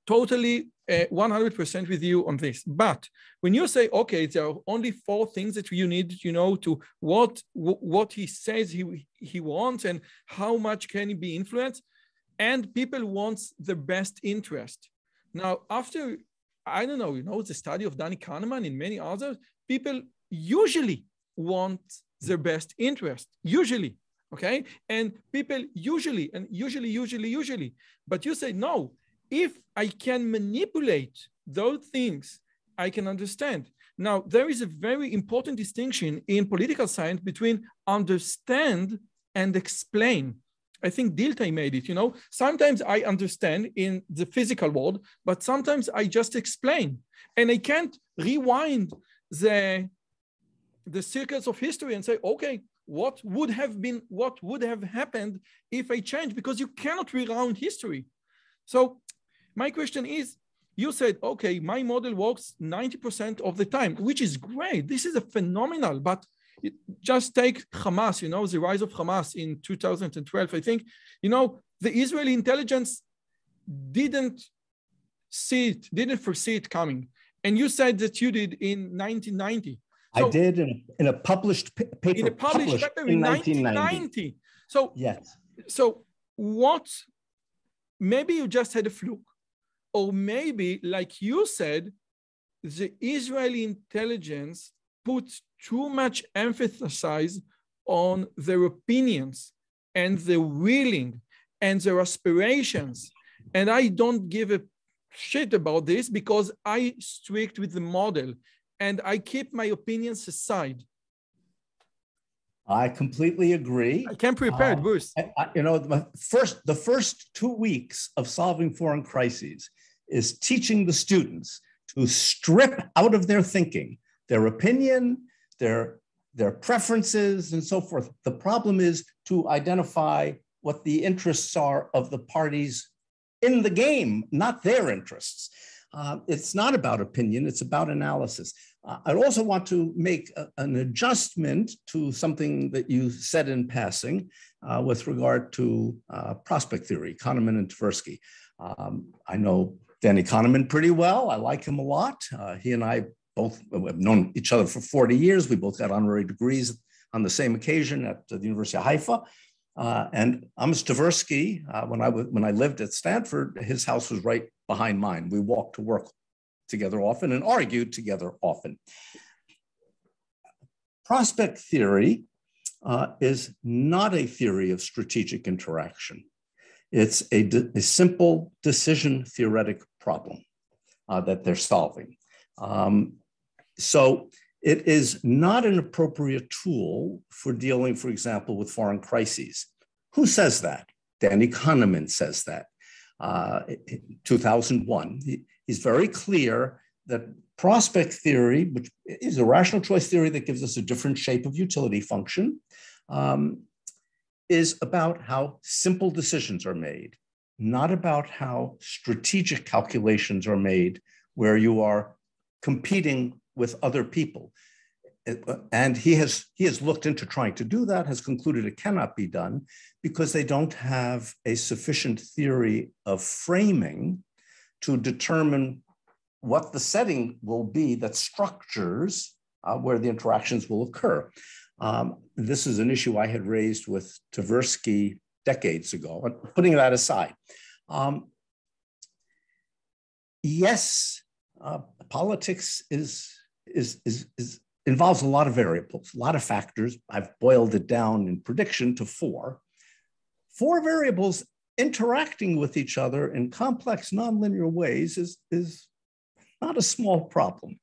Totally 100% with you on this. But when you say, okay, there are only 4 things that you need, to what he says he wants and how much can he be influenced, and people want the best interest. Now, after, I don't know, the study of Danny Kahneman and many others, people usually want their best interest, usually, okay? And people usually, but you say, no, if I can manipulate those things, I can understand. Now, there is a very important distinction in political science between understand and explain. I think Dilthey made it, Sometimes I understand in the physical world, but sometimes I just explain. And I can't rewind the circles of history and say, okay, what would have happened if I changed? Because you cannot rewound history. So my question is, you said, okay, my model works 90% of the time, which is great. This is a phenomenal, but just take Hamas, the rise of Hamas in 2012. I think, the Israeli intelligence didn't foresee it coming. And you said that you did in 1990. So, I did in a published paper. In a published paper in 1990. So, yes. So what, maybe you just had a fluke, or maybe, like you said, the Israeli intelligence puts too much emphasis on their opinions and their willing and their aspirations. And I don't give a shit about this because I strict with the model and I keep my opinions aside. I completely agree. I can't prepare it, Bruce. The first 2 weeks of solving foreign crises is teaching the students to strip out of their thinking, their opinion, their preferences, and so forth. The problem is to identify what the interests are of the parties in the game, not their interests. It's not about opinion, it's about analysis. I'd also want to make an adjustment to something that you said in passing with regard to prospect theory, Kahneman and Tversky. I know Danny Kahneman pretty well. I like him a lot. He and I both have known each other for 40 years. We both got honorary degrees on the same occasion at the University of Haifa. And Amos Tversky, when I lived at Stanford, his house was right behind mine. We walked to work together often and argued together often. Prospect theory is not a theory of strategic interaction. It's a simple decision theoretic problem that they're solving. So it is not an appropriate tool for dealing, for example, with foreign crises. Who says that? Danny Kahneman says that. In 2001, he's very clear that prospect theory, which is a rational choice theory that gives us a different shape of utility function, is about how simple decisions are made, not about how strategic calculations are made where you are competing with other people. And he has looked into trying to do that, has concluded it cannot be done because they don't have a sufficient theory of framing to determine what the setting will be that structures where the interactions will occur. This is an issue I had raised with Tversky decades ago, but putting that aside. Yes, politics involves a lot of variables, a lot of factors. I've boiled it down in prediction to 4. 4 variables interacting with each other in complex nonlinear ways is not a small problem.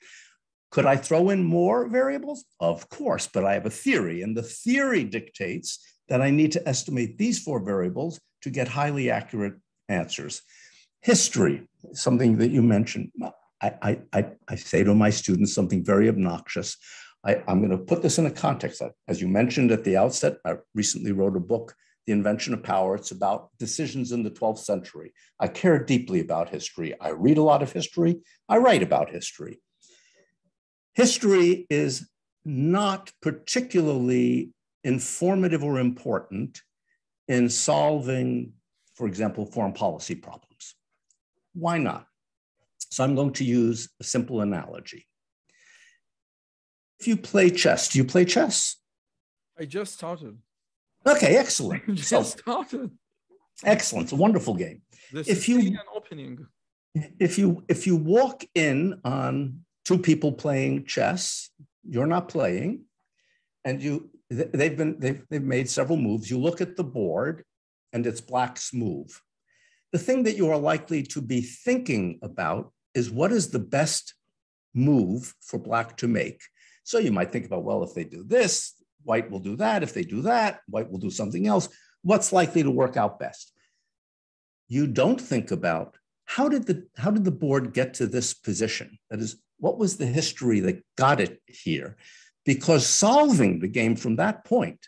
Could I throw in more variables? Of course, but I have a theory, and the theory dictates that I need to estimate these 4 variables to get highly accurate answers. History, something that you mentioned. I say to my students something very obnoxious. I'm going to put this in a context. As you mentioned at the outset, I recently wrote a book, The Invention of Power. It's about decisions in the 12th century. I care deeply about history. I read a lot of history. I write about history. History is not particularly informative or important in solving, for example, foreign policy problems. Why not? So I'm going to use a simple analogy. If you play chess, do you play chess? I just started. Okay, excellent. I just started. Excellent. It's a wonderful game. This is an opening. If you walk in on 2 people playing chess, you're not playing, and they've made several moves. You look at the board, and it's black's move. The thing that you are likely to be thinking about is what is the best move for black to make. So you might think about, well, if they do this, white will do that. If they do that, white will do something else. What's likely to work out best? You don't think about how did the board get to this position? That is, what was the history that got it here? Because solving the game from that point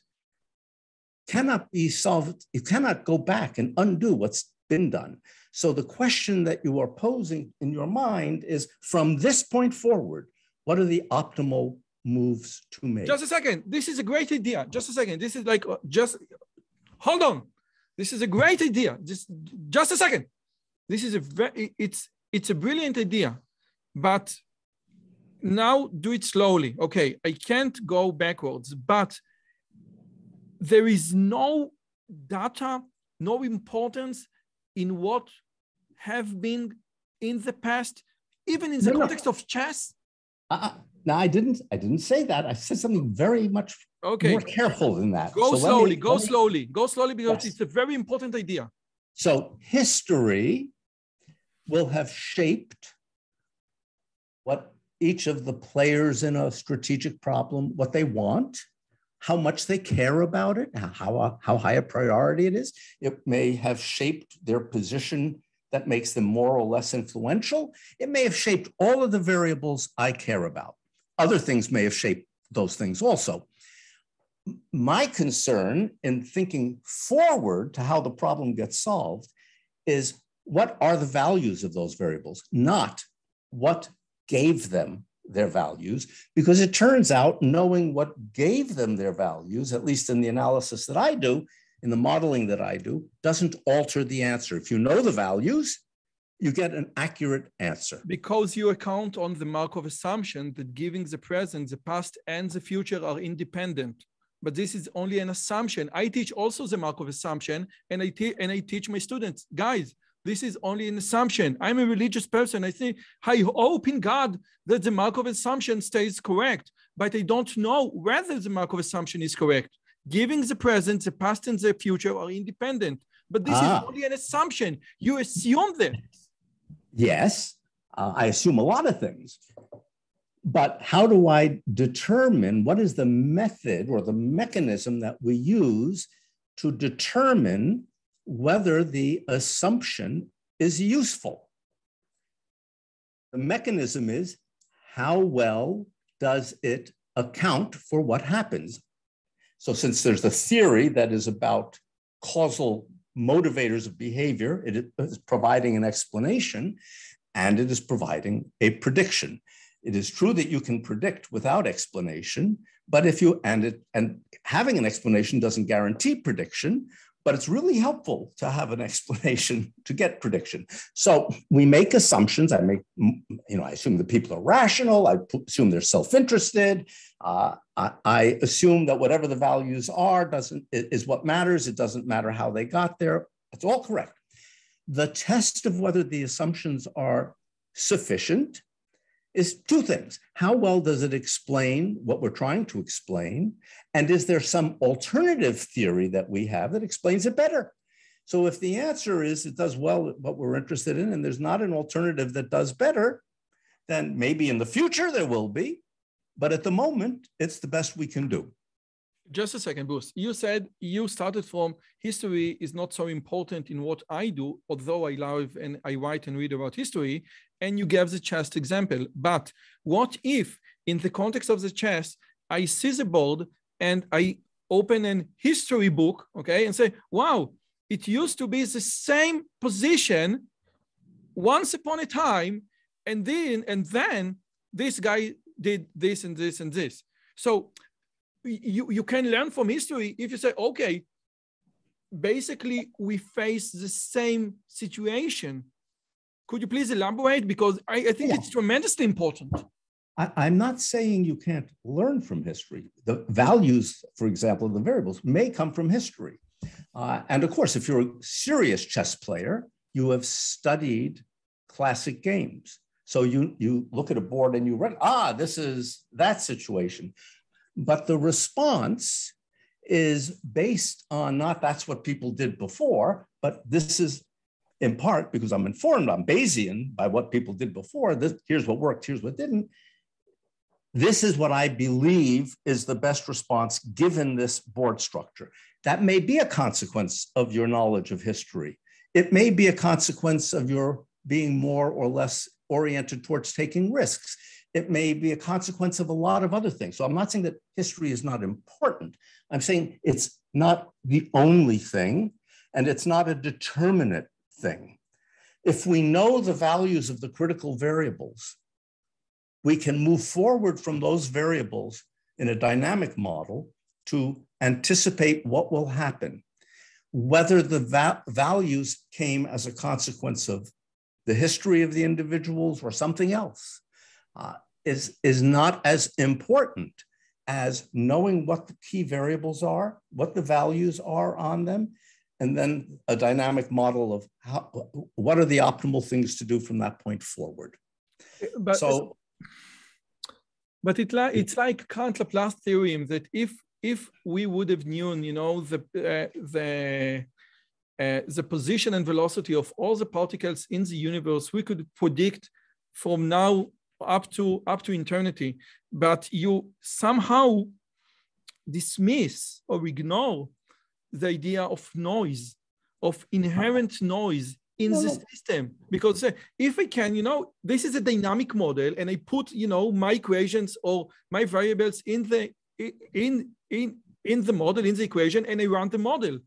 cannot be solved. You cannot go back and undo what's been done. So the question that you are posing in your mind is, from this point forward, what are the optimal moves to make? Just a second. This is a great idea. Just a second. This is like, just hold on. This is a great idea. Just a second. This is it's a brilliant idea, but now do it slowly. Okay, I can't go backwards, but there is no data, no importance in what have been in the past, even in the context of chess. No, I didn't say that. I said something very much more careful than that. Go slowly because it's a very important idea. So history will have shaped what each of the players in a strategic problem, what they want, how much they care about it, how high a priority it is. It may have shaped their position that makes them more or less influential. It may have shaped all of the variables I care about. Other things may have shaped those things also. My concern in thinking forward to how the problem gets solved is what are the values of those variables, not what gave them their values, because it turns out knowing what gave them their values, at least in the analysis that I do, in the modeling that I do, doesn't alter the answer. If you know the values, you get an accurate answer. Because you account on the Markov assumption that giving the present, the past, and the future are independent. But this is only an assumption. I teach also the Markov assumption, and I teach my students, guys, this is only an assumption. I'm a religious person. I hope in God that the Markov assumption stays correct, but I don't know whether the Markov assumption is correct. Giving the present, the past, and the future are independent. But this is only an assumption. You assume that. Yes, I assume a lot of things. But how do I determine what is the method or the mechanism that we use to determine whether the assumption is useful? The mechanism is how well does it account for what happens? So since there's a theory that is about causal motivators of behavior, it is providing an explanation and it is providing a prediction. It is true that you can predict without explanation, but and having an explanation doesn't guarantee prediction, but it's really helpful to have an explanation to get prediction. So we make assumptions. I assume that people are rational. I assume they're self-interested. I assume that whatever the values are is what matters. It doesn't matter how they got there. That's all correct. The test of whether the assumptions are sufficient is two things. How well does it explain what we're trying to explain? And is there some alternative theory that we have that explains it better? So if the answer is it does well at what we're interested in, and there's not an alternative that does better, then maybe in the future there will be, but at the moment, it's the best we can do. Just a second, Bruce. You said you started from history is not so important in what I do, although I love and I write and read about history, and you gave the chess example. But what if, in the context of the chess, I see the board and I open an history book, okay, and say, wow, it used to be the same position once upon a time, and then this guy did this and this and this. So you can learn from history if you say, okay, basically we face the same situation. Could you please elaborate? Because I think it's tremendously important. I'm not saying you can't learn from history. The values, for example, the variables may come from history. And of course, if you're a serious chess player, you have studied classic games. So you look at a board and you read, this is that situation. But the response is based on not that's what people did before, but this is in part because I'm informed, I'm Bayesian by what people did before. Here's what worked, here's what didn't. This is what I believe is the best response given this board structure. That may be a consequence of your knowledge of history. It may be a consequence of your being more or less oriented towards taking risks. It may be a consequence of a lot of other things. So I'm not saying that history is not important. I'm saying it's not the only thing, and it's not a determinate thing. If we know the values of the critical variables, we can move forward from those variables in a dynamic model to anticipate what will happen. Whether the values came as a consequence of the history of the individuals or something else is not as important as knowing what the key variables are, what the values are on them, and then a dynamic model of what are the optimal things to do from that point forward. But But it's like Kant Laplace theorem that if we would have known, you know, the position and velocity of all the particles in the universe, we could predict from now up to eternity. But you somehow dismiss or ignore the idea of noise, of inherent noise in the system. Because if I can, you know, this is a dynamic model, and I put, you know, my equations or my variables in the model, in the equation, and I run the model.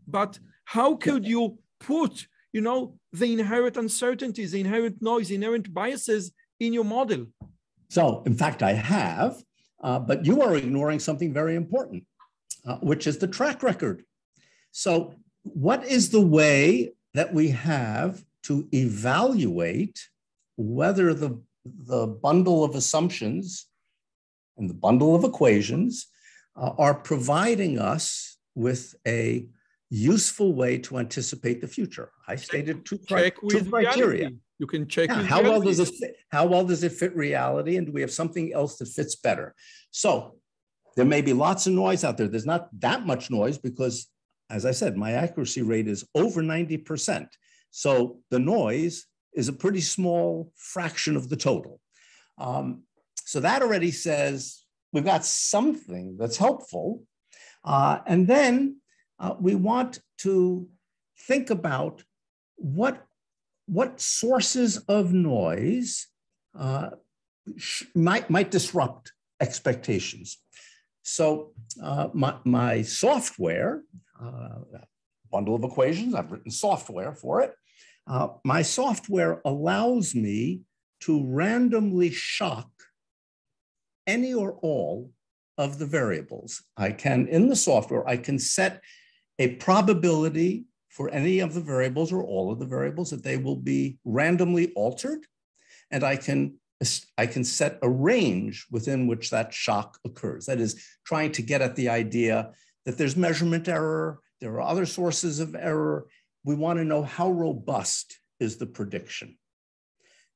But how could you put, you know, the inherent uncertainties, the inherent noise, inherent biases in your model? So, in fact, I have, but you are ignoring something very important, which is the track record. So, what is the way that we have to evaluate whether the bundle of assumptions and the bundle of equations are providing us with a useful way to anticipate the future? I stated two criteria. You can check with how well does it fit? How well does it fit reality? And do we have something else that fits better? So there may be lots of noise out there. There's not that much noise because, as I said, my accuracy rate is over 90%. So the noise is a pretty small fraction of the total. So that already says we've got something that's helpful. And then we want to think about what sources of noise might disrupt expectations. So my software, bundle of equations, I've written software for it. My software allows me to randomly shock any or all of the variables. I can, in the software, I can set a probability for any of the variables or all of the variables that they will be randomly altered. And I can set a range within which that shock occurs. That is trying to get at the idea that there's measurement error, there are other sources of error. We want to know how robust is the prediction.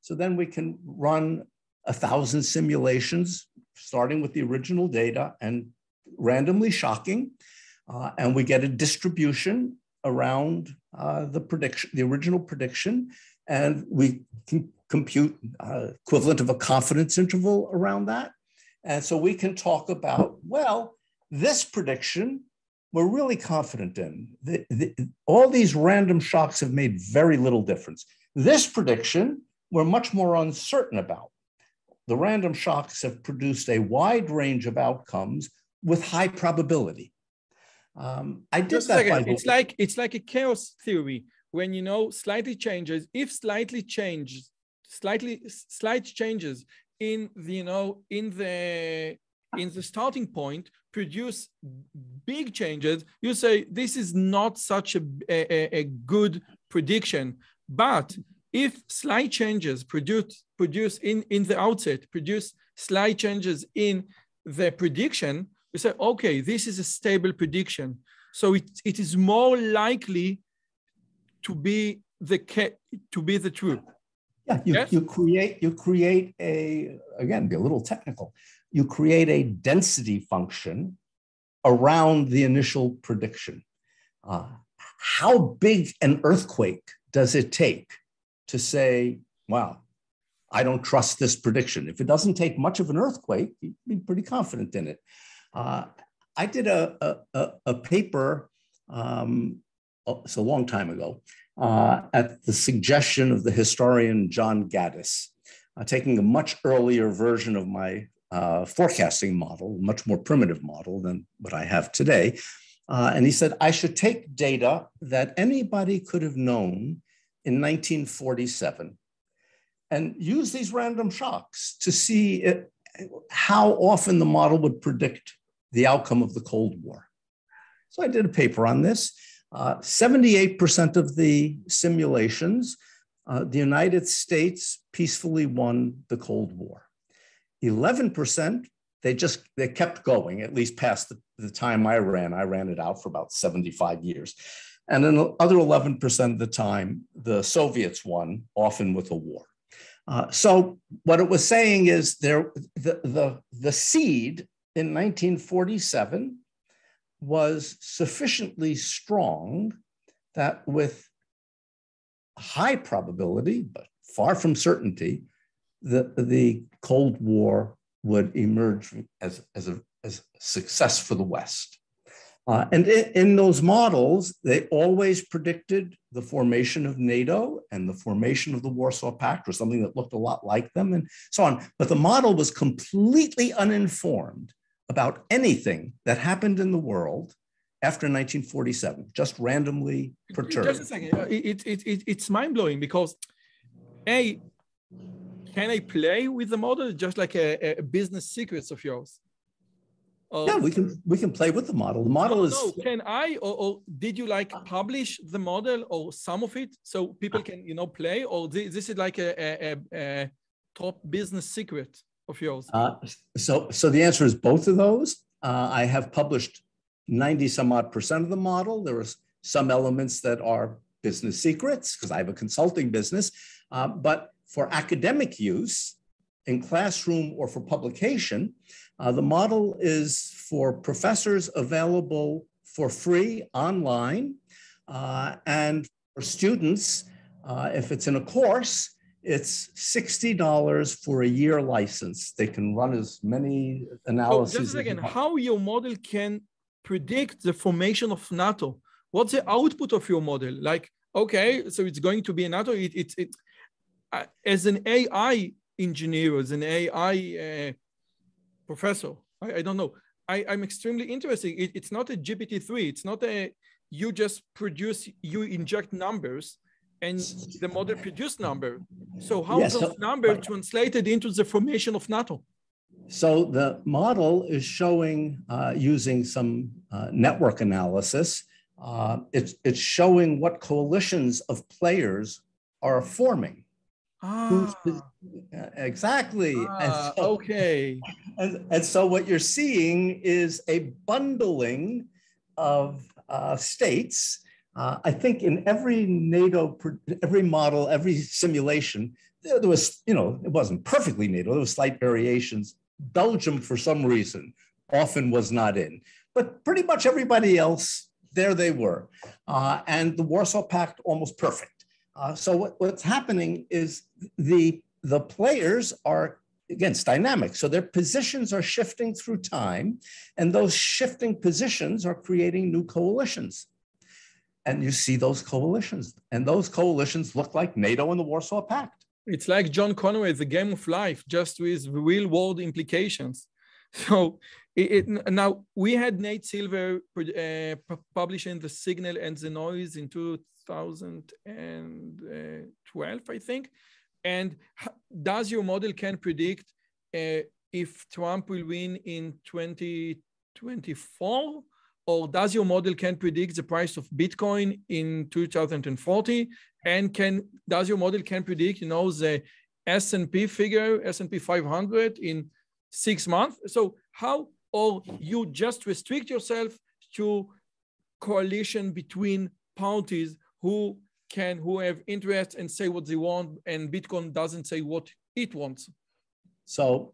So then we can run 1,000 simulations, starting with the original data and randomly shocking, and we get a distribution around the original prediction, and we can compute equivalent of a confidence interval around that. And so we can talk about, well, this prediction we're really confident in. All these random shocks have made very little difference. This prediction we're much more uncertain about. The random shocks have produced a wide range of outcomes with high probability. I did that by it's like a chaos theory when, you know, slight changes in the, you know, in the starting point produce big changes. You say this is not such a good prediction. But if slight changes produce in the outset, produce slight changes in the prediction, we say, okay, this is a stable prediction. So it is more likely to be the truth. Yeah, you create a, again, be a little technical, you create a density function around the initial prediction. How big an earthquake does it take to say, wow, I don't trust this prediction? If it doesn't take much of an earthquake, you'd be pretty confident in it. I did a paper, it's a long time ago, at the suggestion of the historian John Gaddis, taking a much earlier version of my forecasting model, a much more primitive model than what I have today. And he said, I should take data that anybody could have known in 1947 and use these random shocks to see how often the model would predict the outcome of the Cold War. So I did a paper on this. 78% of the simulations, the United States peacefully won the Cold War. 11%, they kept going, at least past the time I ran. I ran it out for about 75 years. And then the other 11% of the time, the Soviets won, often with a war. So what it was saying is the seed in 1947 was sufficiently strong that with high probability, but far from certainty, the Cold War would emerge as a success for the West. And in those models, they always predicted the formation of NATO and the formation of the Warsaw Pact, or something that looked a lot like them, and so on. But the model was completely uninformed about anything that happened in the world after 1947, just randomly perturbed. Just a second. It's mind-blowing because, can I play with the model just like a business secrets of yours? Yeah, we can play with the model. The model is. No, can I or did you like publish the model or some of it so people can play, or this is like a top business secret of yours? So the answer is both of those. I have published 90-some-odd% of the model. There are some elements that are business secrets because I have a consulting business, but for academic use in classroom or for publication, the model is for professors available for free online, and for students, if it's in a course, it's $60 for a year license. They can run as many analyses. Just a second, how your model can predict the formation of NATO? What's the output of your model? Like, okay, so it's going to be a NATO. As an AI engineer, as an AI professor, I don't know. I'm extremely interested. It's not a GPT-3. It's not you just produce, you inject numbers and the model produce number. So how those numbers translated into the formation of NATO? So the model is showing, using some network analysis, it's showing what coalitions of players are forming. Exactly. Okay. And so what you're seeing is a bundling of states. I think in every NATO, every model, every simulation, there was, it wasn't perfectly NATO, there was slight variations. Belgium, for some reason, often was not in, but pretty much everybody else, there they were. And the Warsaw Pact, almost perfect. So what's happening is the players are, again, it's dynamic. So their positions are shifting through time, and those shifting positions are creating new coalitions. And you see those coalitions, and those coalitions look like NATO and the Warsaw Pact. It's like John Conway's The Game of Life, just with real-world implications. So now we had Nate Silver publishing The Signal and the Noise in 2012, I think. And does your model can predict if Trump will win in 2024? Or does your model can predict the price of Bitcoin in 2040? And does your model can predict, the S&P figure, S&P 500 in 6 months? So how, or you just restrict yourself to coalition between parties who have interests and say what they want, and Bitcoin doesn't say what it wants? So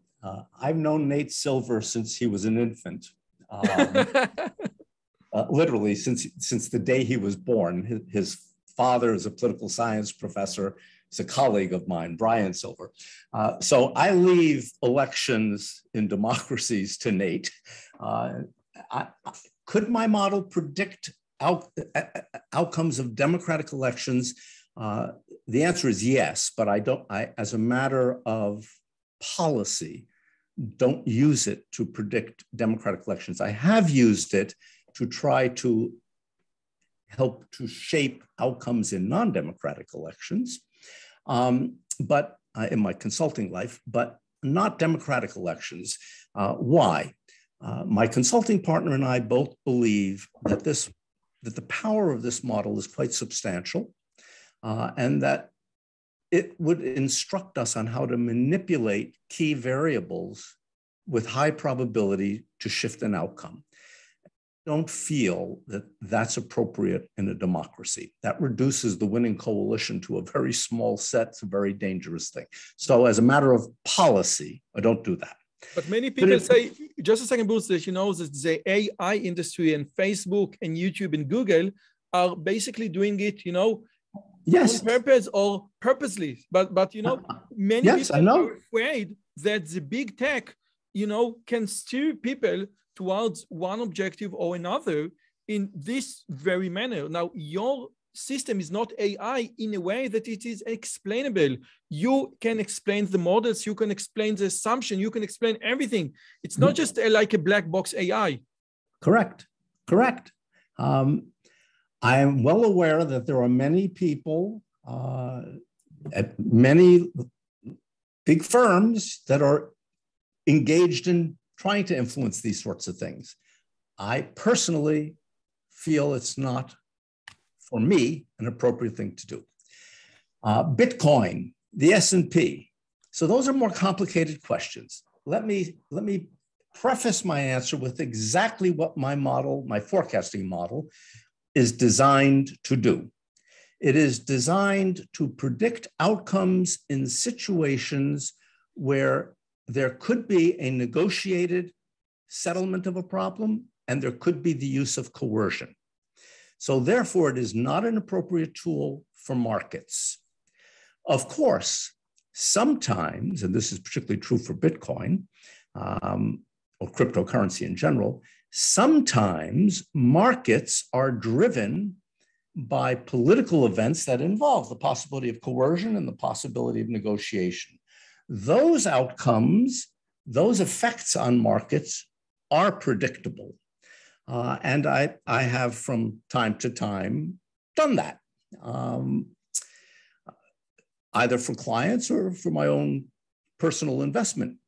I've known Nate Silver since he was an infant. Literally since the day he was born. His father is a political science professor. He's a colleague of mine, Brian Silver. So I leave elections in democracies to Nate. Could my model predict outcomes of democratic elections? The answer is yes, but I as a matter of policy, don't use it to predict democratic elections. I have used it to try to help to shape outcomes in non-democratic elections, but in my consulting life, but not democratic elections. Why? My consulting partner and I both believe that the power of this model is quite substantial, and that it would instruct us on how to manipulate key variables with high probability to shift an outcome. don't feel that that's appropriate in a democracy. That reduces the winning coalition to a very small set. It's a very dangerous thing. So as a matter of policy, I don't do that. But many people say, just a second, Bruce, that you know that the AI industry and Facebook and YouTube and Google are basically doing it, you know, yes, on purpose or purposely. But you know, many people are afraid that the big tech, you know, can steer people towards one objective or another in this very manner. Now, your system is not AI in a way that it is explainable. You can explain the models, you can explain the assumption, you can explain everything. It's not just like a black box AI. Correct, correct. I am well aware that there are many people at many big firms that are engaged in trying to influence these sorts of things. I personally feel it's not, for me, an appropriate thing to do. Bitcoin, the S&P. So those are more complicated questions. Let me preface my answer with exactly what my model, my forecasting model, is designed to do. It is designed to predict outcomes in situations where there could be a negotiated settlement of a problem, and there could be the use of coercion. So therefore, it is not an appropriate tool for markets. Of course, sometimes, and this is particularly true for Bitcoin or cryptocurrency in general, sometimes markets are driven by political events that involve the possibility of coercion and the possibility of negotiation. Those outcomes, those effects on markets are predictable. And I have from time to time done that, either for clients or for my own personal investment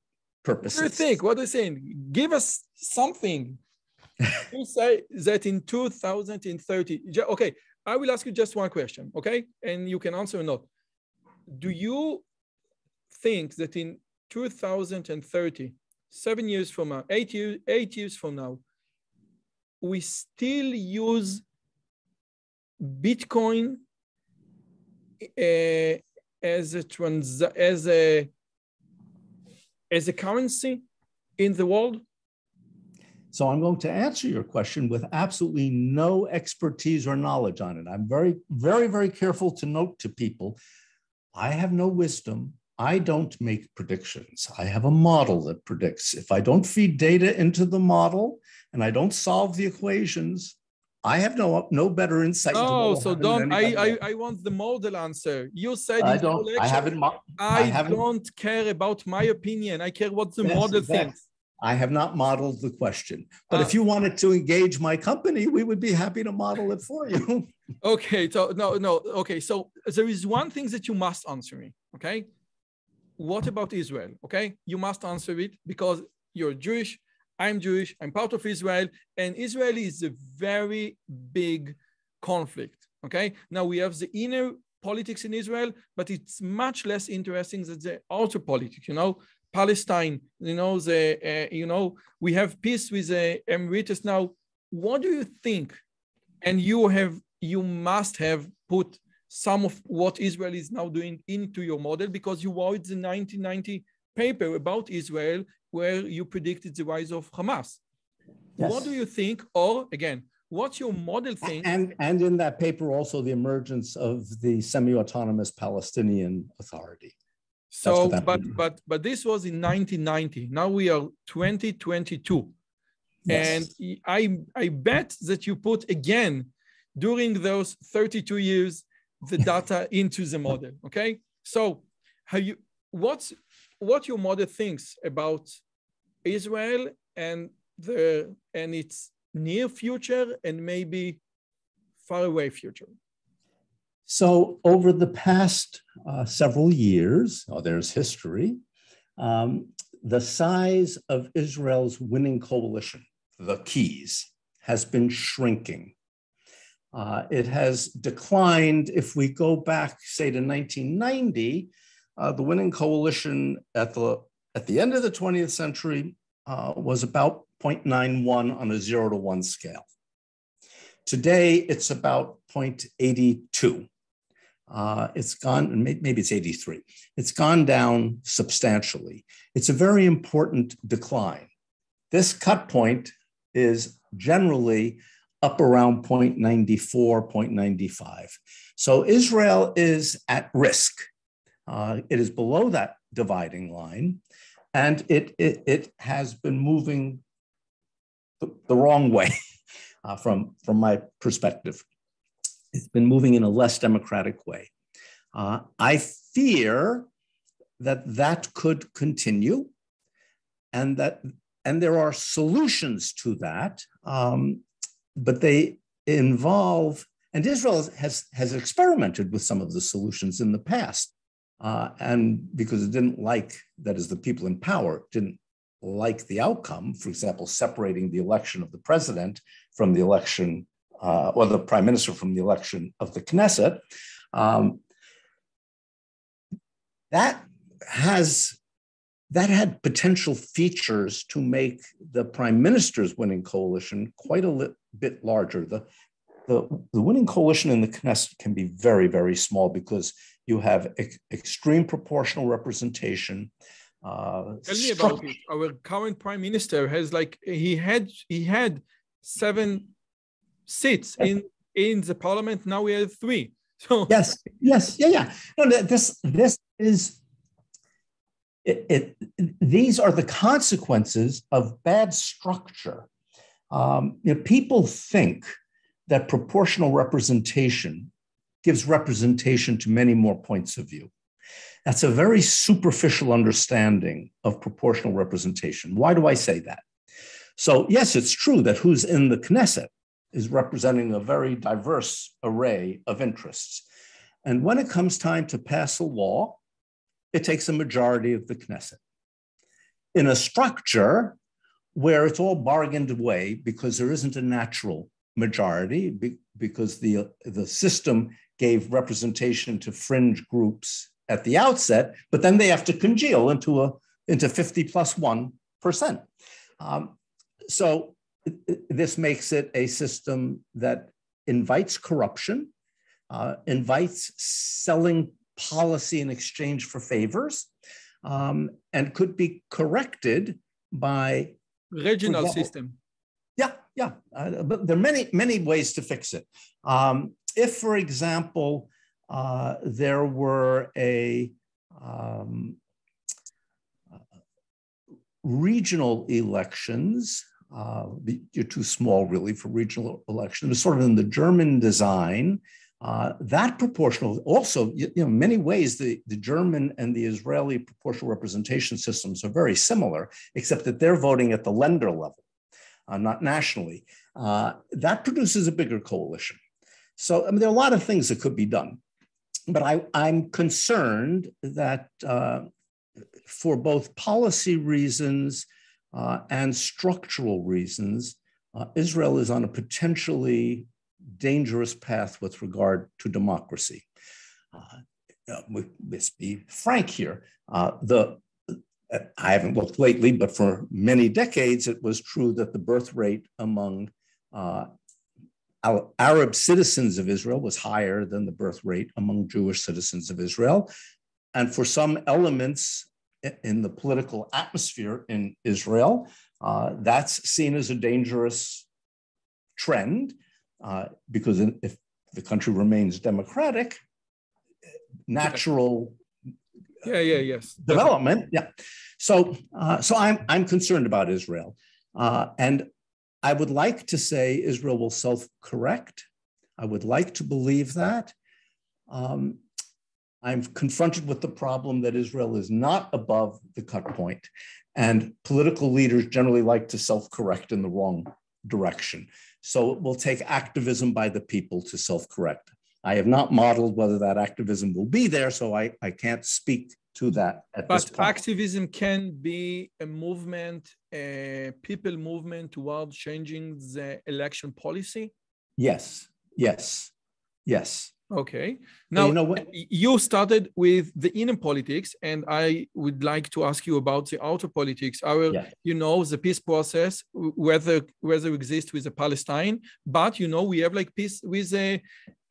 purposes. What do you think? What are you saying? Give us something. You say that in 2030, okay, I will ask you just one question, okay? And you can answer or not. Do you think that in 2030, 7 years from now, 8 years from now, we still use Bitcoin as a currency in the world? So I'm going to answer your question with absolutely no expertise or knowledge on it. I'm very, very, very careful to note to people, I have no wisdom. I don't make predictions. I have a model that predicts. If I don't feed data into the model and I don't solve the equations, I have no better insight. Oh, so don't. I want the model answer. You said I don't. I don't care about my opinion. I care what the model thinks. I have not modeled the question, but if you wanted to engage my company, we would be happy to model it for you. Okay. So no. Okay. So there is one thing that you must answer me. Okay. What about Israel? Okay. You must answer it because you're Jewish. I'm Jewish. I'm part of Israel, and Israel is a very big conflict. Okay. Now we have the inner politics in Israel, but it's much less interesting than the outer politics. You know, Palestine. You know, we have peace with the Emirates now. What do you think? And you must have put some of what Israel is now doing into your model because you wrote the 1990 paper about Israel where you predicted the rise of Hamas. Yes. What do you think? Or again, what's your model think? And in that paper also the emergence of the semi-autonomous Palestinian Authority. So, but this was in 1990. Now we are 2022. Yes. And I bet that you put again, during those 32 years, the data into the model, okay? So what your model thinks about Israel and its near future and maybe far away future? So over the past several years, there's history, the size of Israel's winning coalition, the keys, has been shrinking. It has declined. If we go back, say, to 1990, the winning coalition at the end of the 20th century was about 0.91 on a 0 to 1 scale. Today, it's about 0.82. It's gone, maybe it's 83. It's gone down substantially. It's a very important decline. This cut point is generally up around 0.94, 0.95. So Israel is at risk. It is below that dividing line, and it has been moving the wrong way from my perspective. It's been moving in a less democratic way. I fear that could continue, and there are solutions to that, but they involve, and Israel has experimented with some of the solutions in the past, and because it didn't like, that is, the people in power didn't like the outcome, for example, separating the election of the president from the election, or the prime minister from the election of the Knesset, that had potential features to make the prime minister's winning coalition quite a bit larger. The winning coalition in the Knesset can be very, very small because you have extreme proportional representation. Tell me about it. Our current prime minister has he had 7 seats in the parliament. Now we have 3. So yes. No, this is these are the consequences of bad structure. People think that proportional representation gives representation to many more points of view. That's a very superficial understanding of proportional representation. Why do I say that? So yes, it's true that who's in the Knesset is representing a very diverse array of interests. And when it comes time to pass a law, it takes a majority of the Knesset. In a structure where it's all bargained away because there isn't a natural majority, because the system gave representation to fringe groups at the outset, but then they have to congeal into 50 plus 1%. So this makes it a system that invites corruption, invites selling policy in exchange for favors, and could be corrected by regional system. Yeah. But there are many ways to fix it. If, for example, there were a regional elections, you're too small really for regional elections, it was sort of in the German design, that proportional, also, in many ways, the German and the Israeli proportional representation systems are very similar, except that they're voting at the Länder level, not nationally. That produces a bigger coalition. So, there are a lot of things that could be done. But I'm concerned that for both policy reasons and structural reasons, Israel is on a potentially dangerous path with regard to democracy. Let's be frank here. I haven't looked lately, but for many decades, it was true that the birth rate among Arab citizens of Israel was higher than the birth rate among Jewish citizens of Israel. And for some elements in the political atmosphere in Israel, that's seen as a dangerous trend, because if the country remains democratic, natural development. So I'm concerned about Israel. And I would like to say Israel will self-correct. I would like to believe that. I'm confronted with the problem that Israel is not above the cut point, and political leaders generally like to self-correct in the wrong direction. So it will take activism by the people to self-correct. I have not modeled whether that activism will be there, so I can't speak to that at this point. But activism can be a movement, a people movement towards changing the election policy? Yes. Okay. Now, you started with the inner politics, and I would like to ask you about the outer politics. The peace process, whether exists with the Palestine, but we have like peace with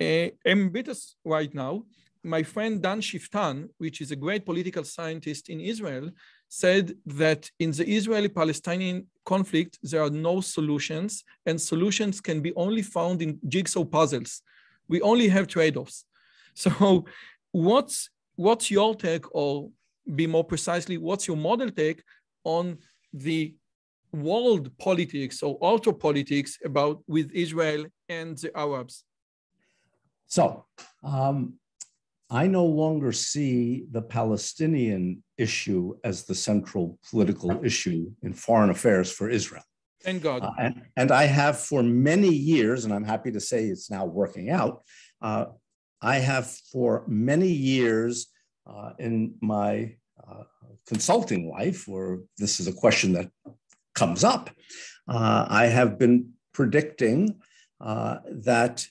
ambitious right now. My friend Dan Shiftan, which is a great political scientist in Israel, said that in the Israeli-Palestinian conflict, there are no solutions, and solutions can be only found in jigsaw puzzles. We only have trade-offs. So what's your take, or be more precisely, what's your model take on the world politics or outer politics with Israel and the Arabs? So I no longer see the Palestinian issue as the central political issue in foreign affairs for Israel. Thank God. And I have for many years, and I'm happy to say it's now working out, I have for many years in my consulting life, where this is a question that comes up, I have been predicting that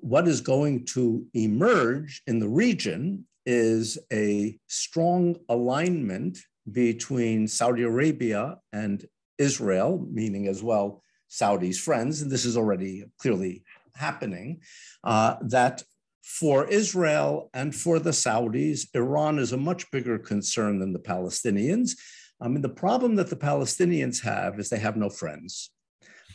what is going to emerge in the region is a strong alignment between Saudi Arabia and Israel, meaning as well Saudi's friends, and this is already clearly happening, that for Israel and for the Saudis, Iran is a much bigger concern than the Palestinians. I mean, the problem that the Palestinians have is they have no friends.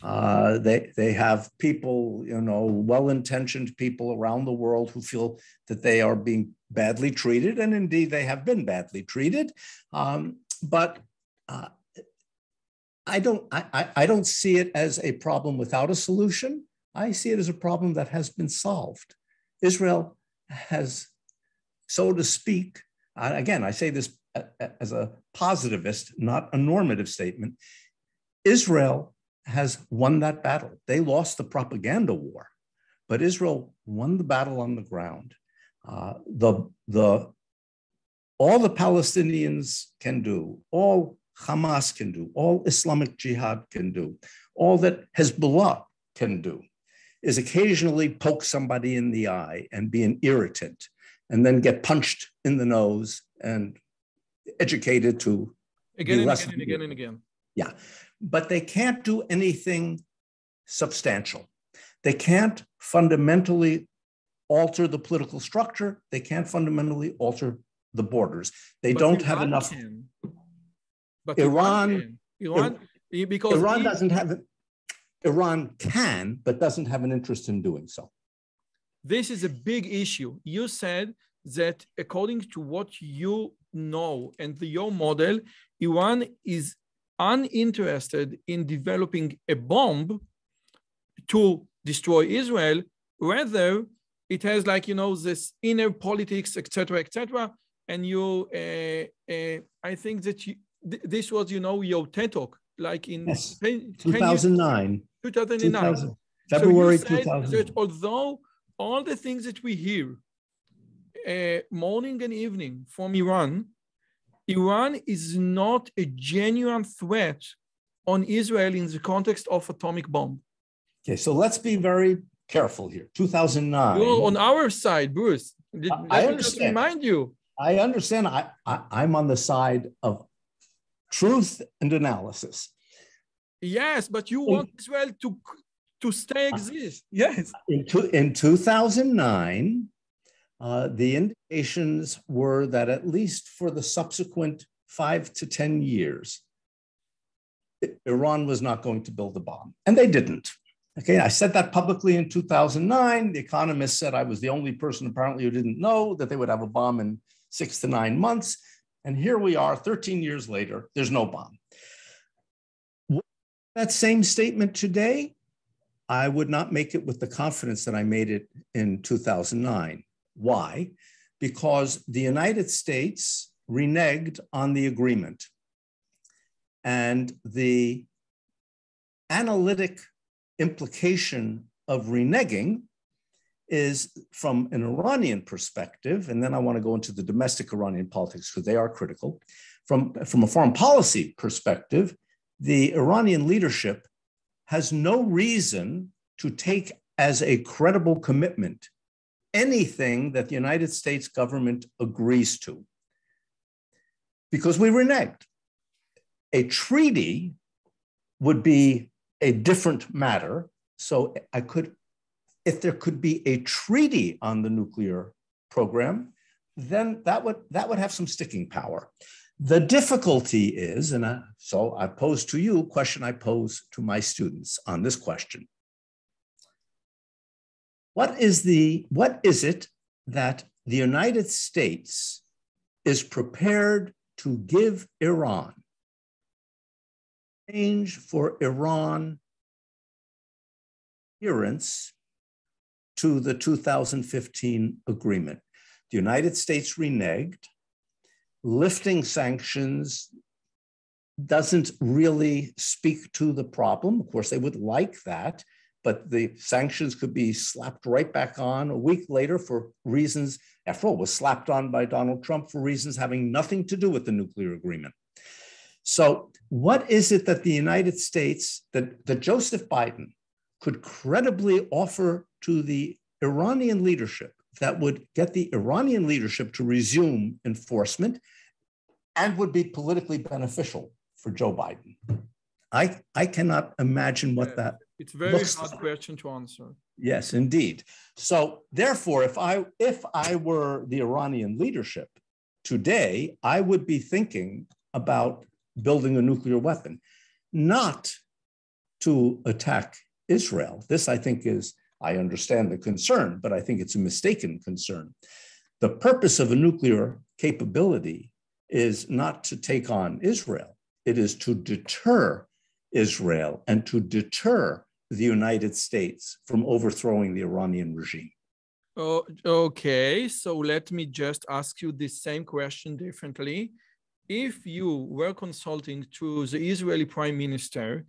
They have people, well-intentioned people around the world who feel that they are being badly treated, and indeed they have been badly treated. But I don't see it as a problem without a solution. I see it as a problem that has been solved. Israel has, so to speak, again, I say this as a positivist, not a normative statement. Israel has won that battle. They lost the propaganda war, but Israel won the battle on the ground. All the Palestinians can do, all Hamas can do, all Islamic Jihad can do, all that Hezbollah can do is occasionally poke somebody in the eye and be an irritant, and then get punched in the nose and educated to again and again. Yeah, but they can't do anything substantial. They can't fundamentally alter the political structure. They can't fundamentally alter the borders. They don't have enough. But Iran doesn't have it. Iran can, but doesn't have an interest in doing so. This is a big issue. You said that according to what you know and your model, Iran is uninterested in developing a bomb to destroy Israel. Rather, it has this inner politics, etc., etc. And I think that this was, your TED Talk, like in 2009. 2009. February so you said 2000. that although all the things that we hear morning and evening from Iran is not a genuine threat on Israel in the context of atomic bomb. Okay, so let's be very careful here. 2009. You're on our side, Bruce. I understand. Just remind you. I understand. I'm on the side of truth and analysis. Yes, but you want Israel to stay exist. Yes. In 2009, the indications were that at least for the subsequent 5 to 10 years, Iran was not going to build a bomb, and they didn't. Okay, I said that publicly in 2009. The Economist said I was the only person apparently who didn't know that they would have a bomb in 6 to 9 months. And here we are 13 years later, there's no bomb. That same statement today, I would not make it with the confidence that I made it in 2009. Why? Because the United States reneged on the agreement. And the analytic implication of reneging is, from an Iranian perspective, and then I want to go into the domestic Iranian politics because they are critical. From a foreign policy perspective, the Iranian leadership has no reason to take as a credible commitment anything that the United States government agrees to, because we reneged. A treaty would be a different matter. So if there could be a treaty on the nuclear program, then that would have some sticking power. The difficulty is, and so I pose to you a question I pose to my students on this question. What is it that the United States is prepared to give Iran in exchange for Iran adherence to the 2015 agreement? The United States reneged. Lifting sanctions doesn't really speak to the problem. Of course, they would like that, but the sanctions could be slapped right back on a week later for reasons, after all, it was slapped on by Donald Trump for reasons having nothing to do with the nuclear agreement. So what is it that the United States, that Joseph Biden could credibly offer to the Iranian leadership that would get the Iranian leadership to resume enforcement and would be politically beneficial for Joe Biden? I cannot imagine what that it's a very hard question to answer. Yes, indeed. So therefore, if I were the Iranian leadership today, I would be thinking about building a nuclear weapon, not to attack Israel. This, I think, I understand the concern, but I think it's a mistaken concern. The purpose of a nuclear capability is not to take on Israel. It is to deter Israel and to deter the United States from overthrowing the Iranian regime. Oh, okay, so let me just ask you the same question differently. If you were consulting to the Israeli Prime Minister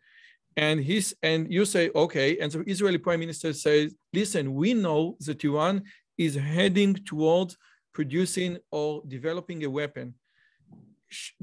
and you say, okay, and the Israeli Prime Minister says, listen, we know that Iran is heading towards producing or developing a weapon.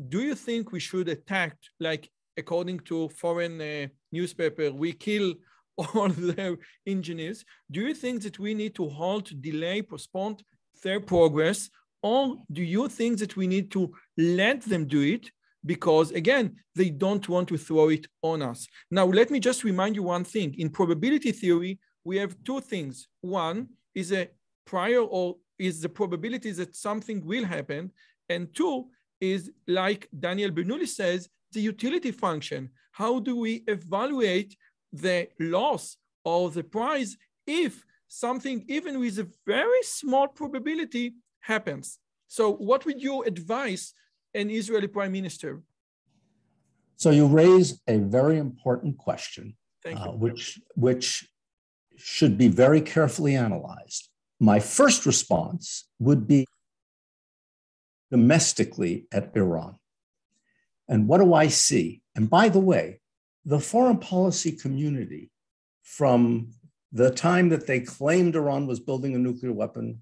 Do you think we should attack, like according to foreign newspaper, we kill all their engineers? Do you think that we need to halt, delay, postpone their progress? Or do you think that we need to let them do it because, again, they don't want to throw it on us? Now, let me just remind you one thing. In probability theory, we have two things. One is a prior or is the probability that something will happen. And two is, like Daniel Bernoulli says, the utility function. How do we evaluate the loss or the prize if something, even with a very small probability, happens? So what would you advise an Israeli prime minister? So you raise a very important question, which should be very carefully analyzed. My first response would be domestically at Iran. And what do I see? And by the way, the foreign policy community, from the time that they claimed Iran was building a nuclear weapon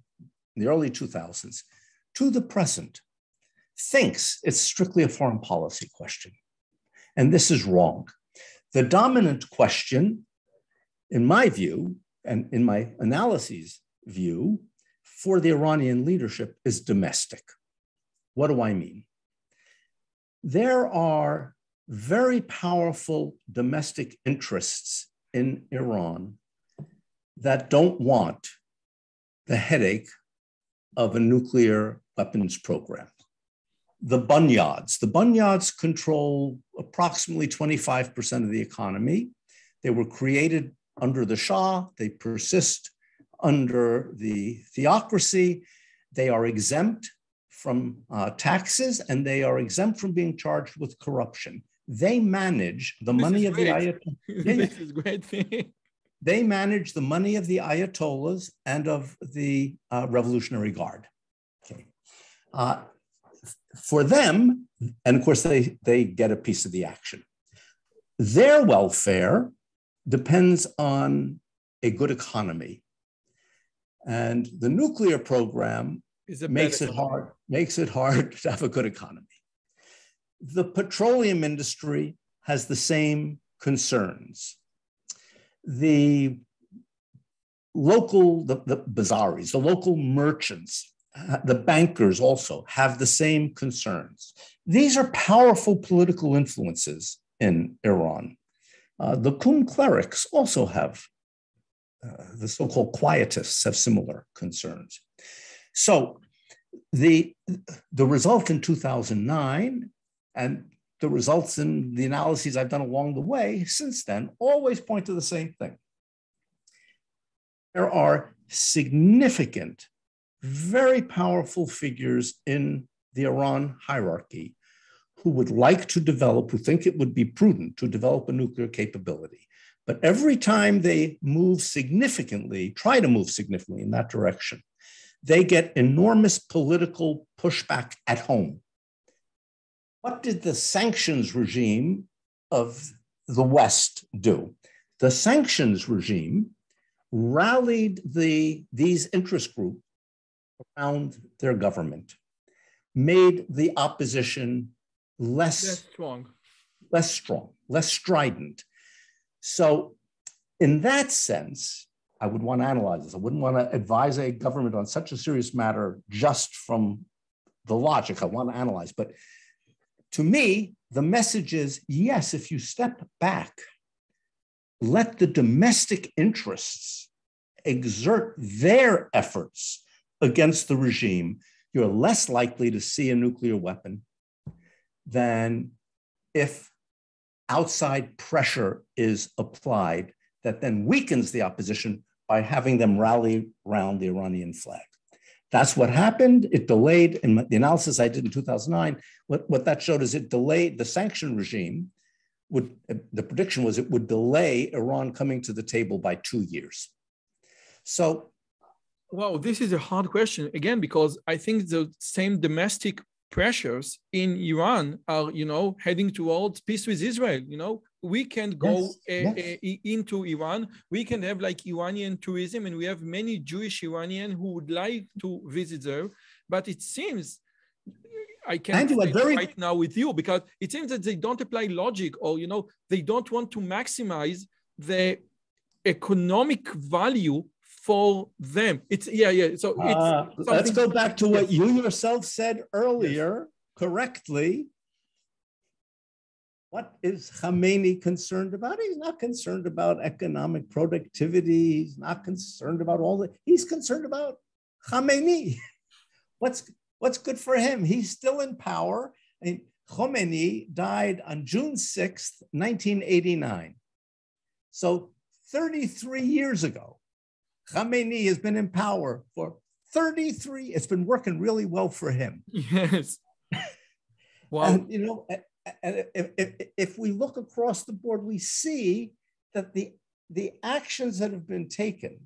in the early 2000s to the present, thinks it's strictly a foreign policy question. And this is wrong. The dominant question, in my view, and in my analyses view, for the Iranian leadership is domestic. What do I mean? There are very powerful domestic interests in Iran that don't want the headache of a nuclear weapons program. The Bunyads control approximately 25% of the economy. They were created under the Shah. They persist under the theocracy. They are exempt from taxes, and they are exempt from being charged with corruption. They manage the money of the Ayatollahs. This is great thing. They manage the money of the Ayatollahs and of the Revolutionary Guard. Okay. For them, and of course they get a piece of the action. Their welfare depends on a good economy. And the nuclear program makes it hard to have a good economy. The petroleum industry has the same concerns. The the bazaris, the local merchants, the bankers also have the same concerns. These are powerful political influences in Iran. The Qum clerics also have, the so-called quietists have similar concerns. So the result in 2009 and the results in the analyses I've done along the way since then always point to the same thing. There are significant, very powerful figures in the Iran hierarchy who would like to develop, who think it would be prudent to develop a nuclear capability. But every time they move significantly, try to move significantly in that direction, they get enormous political pushback at home. What did the sanctions regime of the West do? The sanctions regime rallied these interest groups around their government, made the opposition less strong, less strident. So in that sense, I would want to analyze this. I wouldn't want to advise a government on such a serious matter just from the logic. I want to analyze. But to me, the message is, yes, if you step back, let the domestic interests exert their efforts against the regime, you're less likely to see a nuclear weapon than if outside pressure is applied that then weakens the opposition by having them rally around the Iranian flag. That's what happened. It delayed, in the analysis I did in 2009, what that showed is it delayed the sanction regime. The prediction was it would delay Iran coming to the table by 2 years. So, wow, this is a hard question again, because I think the same domestic pressures in Iran are, heading towards peace with Israel. We can go into Iran. We can have like Iranian tourism, and we have many Jewish Iranians who would like to visit there. But it seems, I can't say right now with you, because it seems that they don't apply logic, or, they don't want to maximize the economic value for them. So it's let's go back to what you yourself said earlier, correctly. What is Khamenei concerned about? He's not concerned about economic productivity. He's not concerned about all that. He's concerned about Khamenei. What's good for him? He's still in power. I mean, Khamenei died on June 6th, 1989. So 33 years ago. Khamenei has been in power for 33. It's been working really well for him. Yes. Wow. And, if we look across the board, we see that the actions that have been taken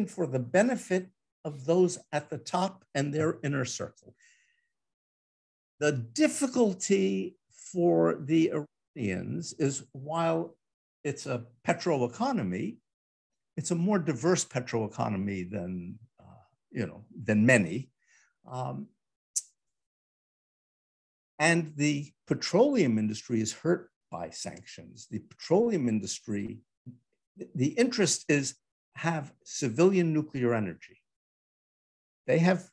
for the benefit of those at the top and their inner circle. The difficulty for the Iranians is, while it's a petro economy, it's a more diverse petro economy than many. And the petroleum industry is hurt by sanctions. The petroleum industry, the interest is have civilian nuclear energy. They have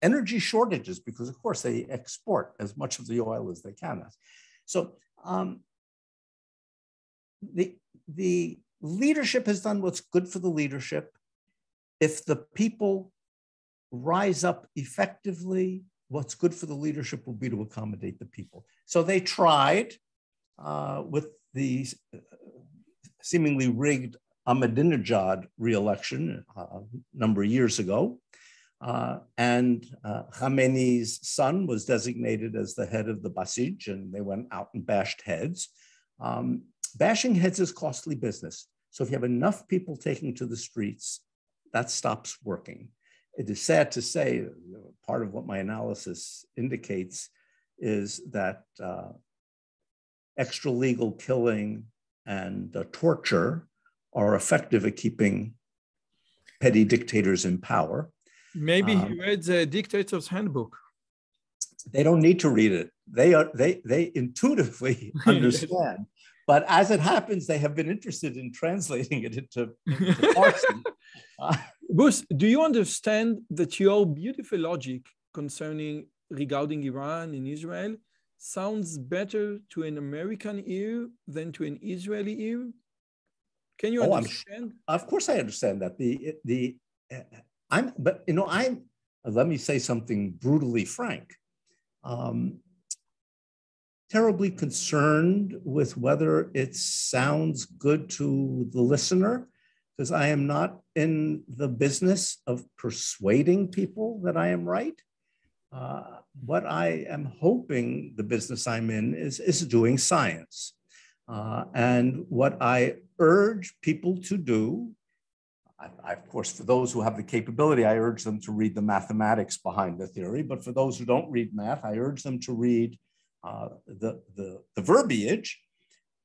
energy shortages because, of course, they export as much of the oil as they can. So the leadership has done what's good for the leadership. If the people rise up effectively, what's good for the leadership will be to accommodate the people. So they tried with the seemingly rigged Ahmadinejad re-election a number of years ago. And Khamenei's son was designated as the head of the Basij, and they went out and bashed heads. Bashing heads is costly business. So if you have enough people taking to the streets, that stops working. It is sad to say, part of what my analysis indicates is that extra-legal killing and torture are effective at keeping petty dictators in power. Maybe he read the Dictator's Handbook. They don't need to read it. They intuitively understand But as it happens, they have been interested in translating it into Farsi. Bruce, do you understand that your beautiful logic regarding Iran and Israel sounds better to an American ear than to an Israeli ear? Can you understand? Of course I understand that. Let me say something brutally frank. Terribly concerned with whether it sounds good to the listener, because I am not in the business of persuading people that I am right. What I am hoping the business I'm in is doing science. And what I urge people to do, of course, for those who have the capability, I urge them to read the mathematics behind the theory. But for those who don't read math, I urge them to read the verbiage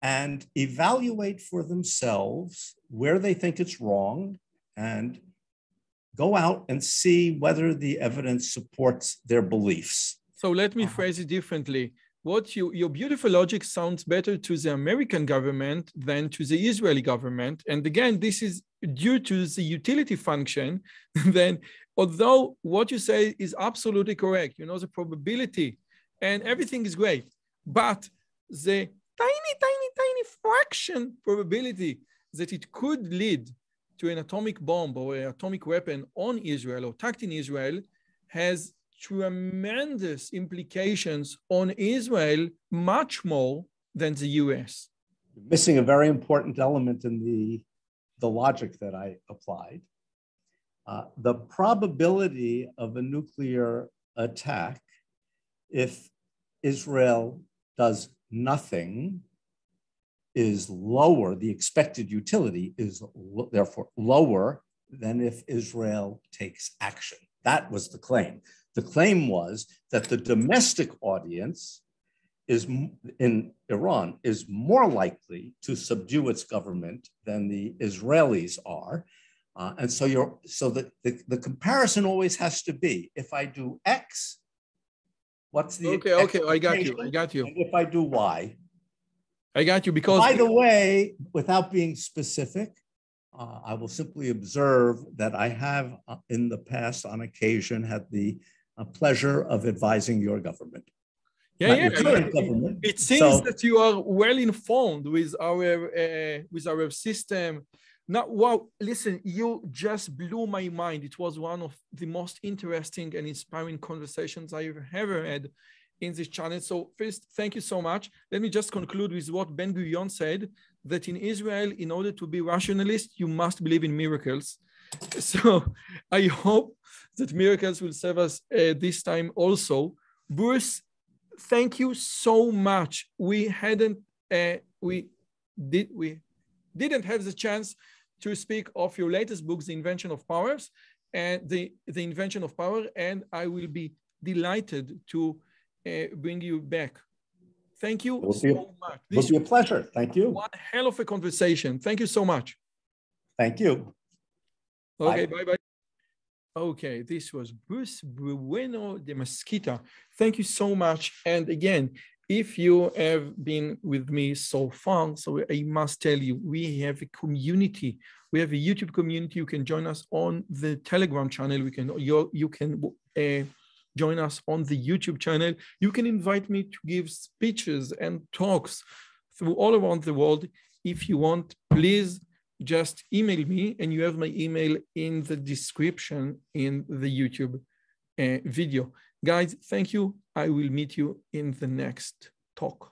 and evaluate for themselves where they think it's wrong and go out and see whether the evidence supports their beliefs. So let me phrase it differently. Your beautiful logic sounds better to the American government than to the Israeli government. And again, this is due to the utility function. Then, although what you say is absolutely correct, the probability and everything is great, but the tiny fraction probability that it could lead to an atomic bomb or an atomic weapon on Israel or attacked in Israel has tremendous implications on Israel, much more than the US. Missing a very important element in the logic that I applied. The probability of a nuclear attack, if Israel does nothing, is lower, the expected utility is therefore lower than if Israel takes action. That was the claim. The claim was that the domestic audience in Iran is more likely to subdue its government than the Israelis are. And so the comparison always has to be, if I do X, what's the Okay, I got you. And if I do Y. I got you, because... By the way, without being specific, I will simply observe that I have in the past, on occasion, had the pleasure of advising your government. It seems that you are well informed with our system. Now, wow, listen, you just blew my mind. It was one of the most interesting and inspiring conversations I've ever had in this channel. So first, thank you so much. Let me just conclude with what Ben-Gurion said, that in Israel, in order to be rationalist, you must believe in miracles. So I hope that miracles will serve us this time also. Bruce, thank you so much. We didn't have the chance to speak of your latest book, The Invention of Powers, and the Invention of Power, and I will be delighted to bring you back. Thank you so much. It will be a pleasure. Thank you. One hell of a conversation. Thank you so much. Thank you. Okay, bye-bye. Okay, this was Bruce Bueno de Mesquita. Thank you so much. And again, if you have been with me so far, so I must tell you, we have a community. We have a YouTube community. You can join us on the Telegram channel. You can join us on the YouTube channel. You can invite me to give speeches and talks through all around the world. If you want, please just email me, and you have my email in the description in the YouTube video. Guys, thank you. I will meet you in the next talk.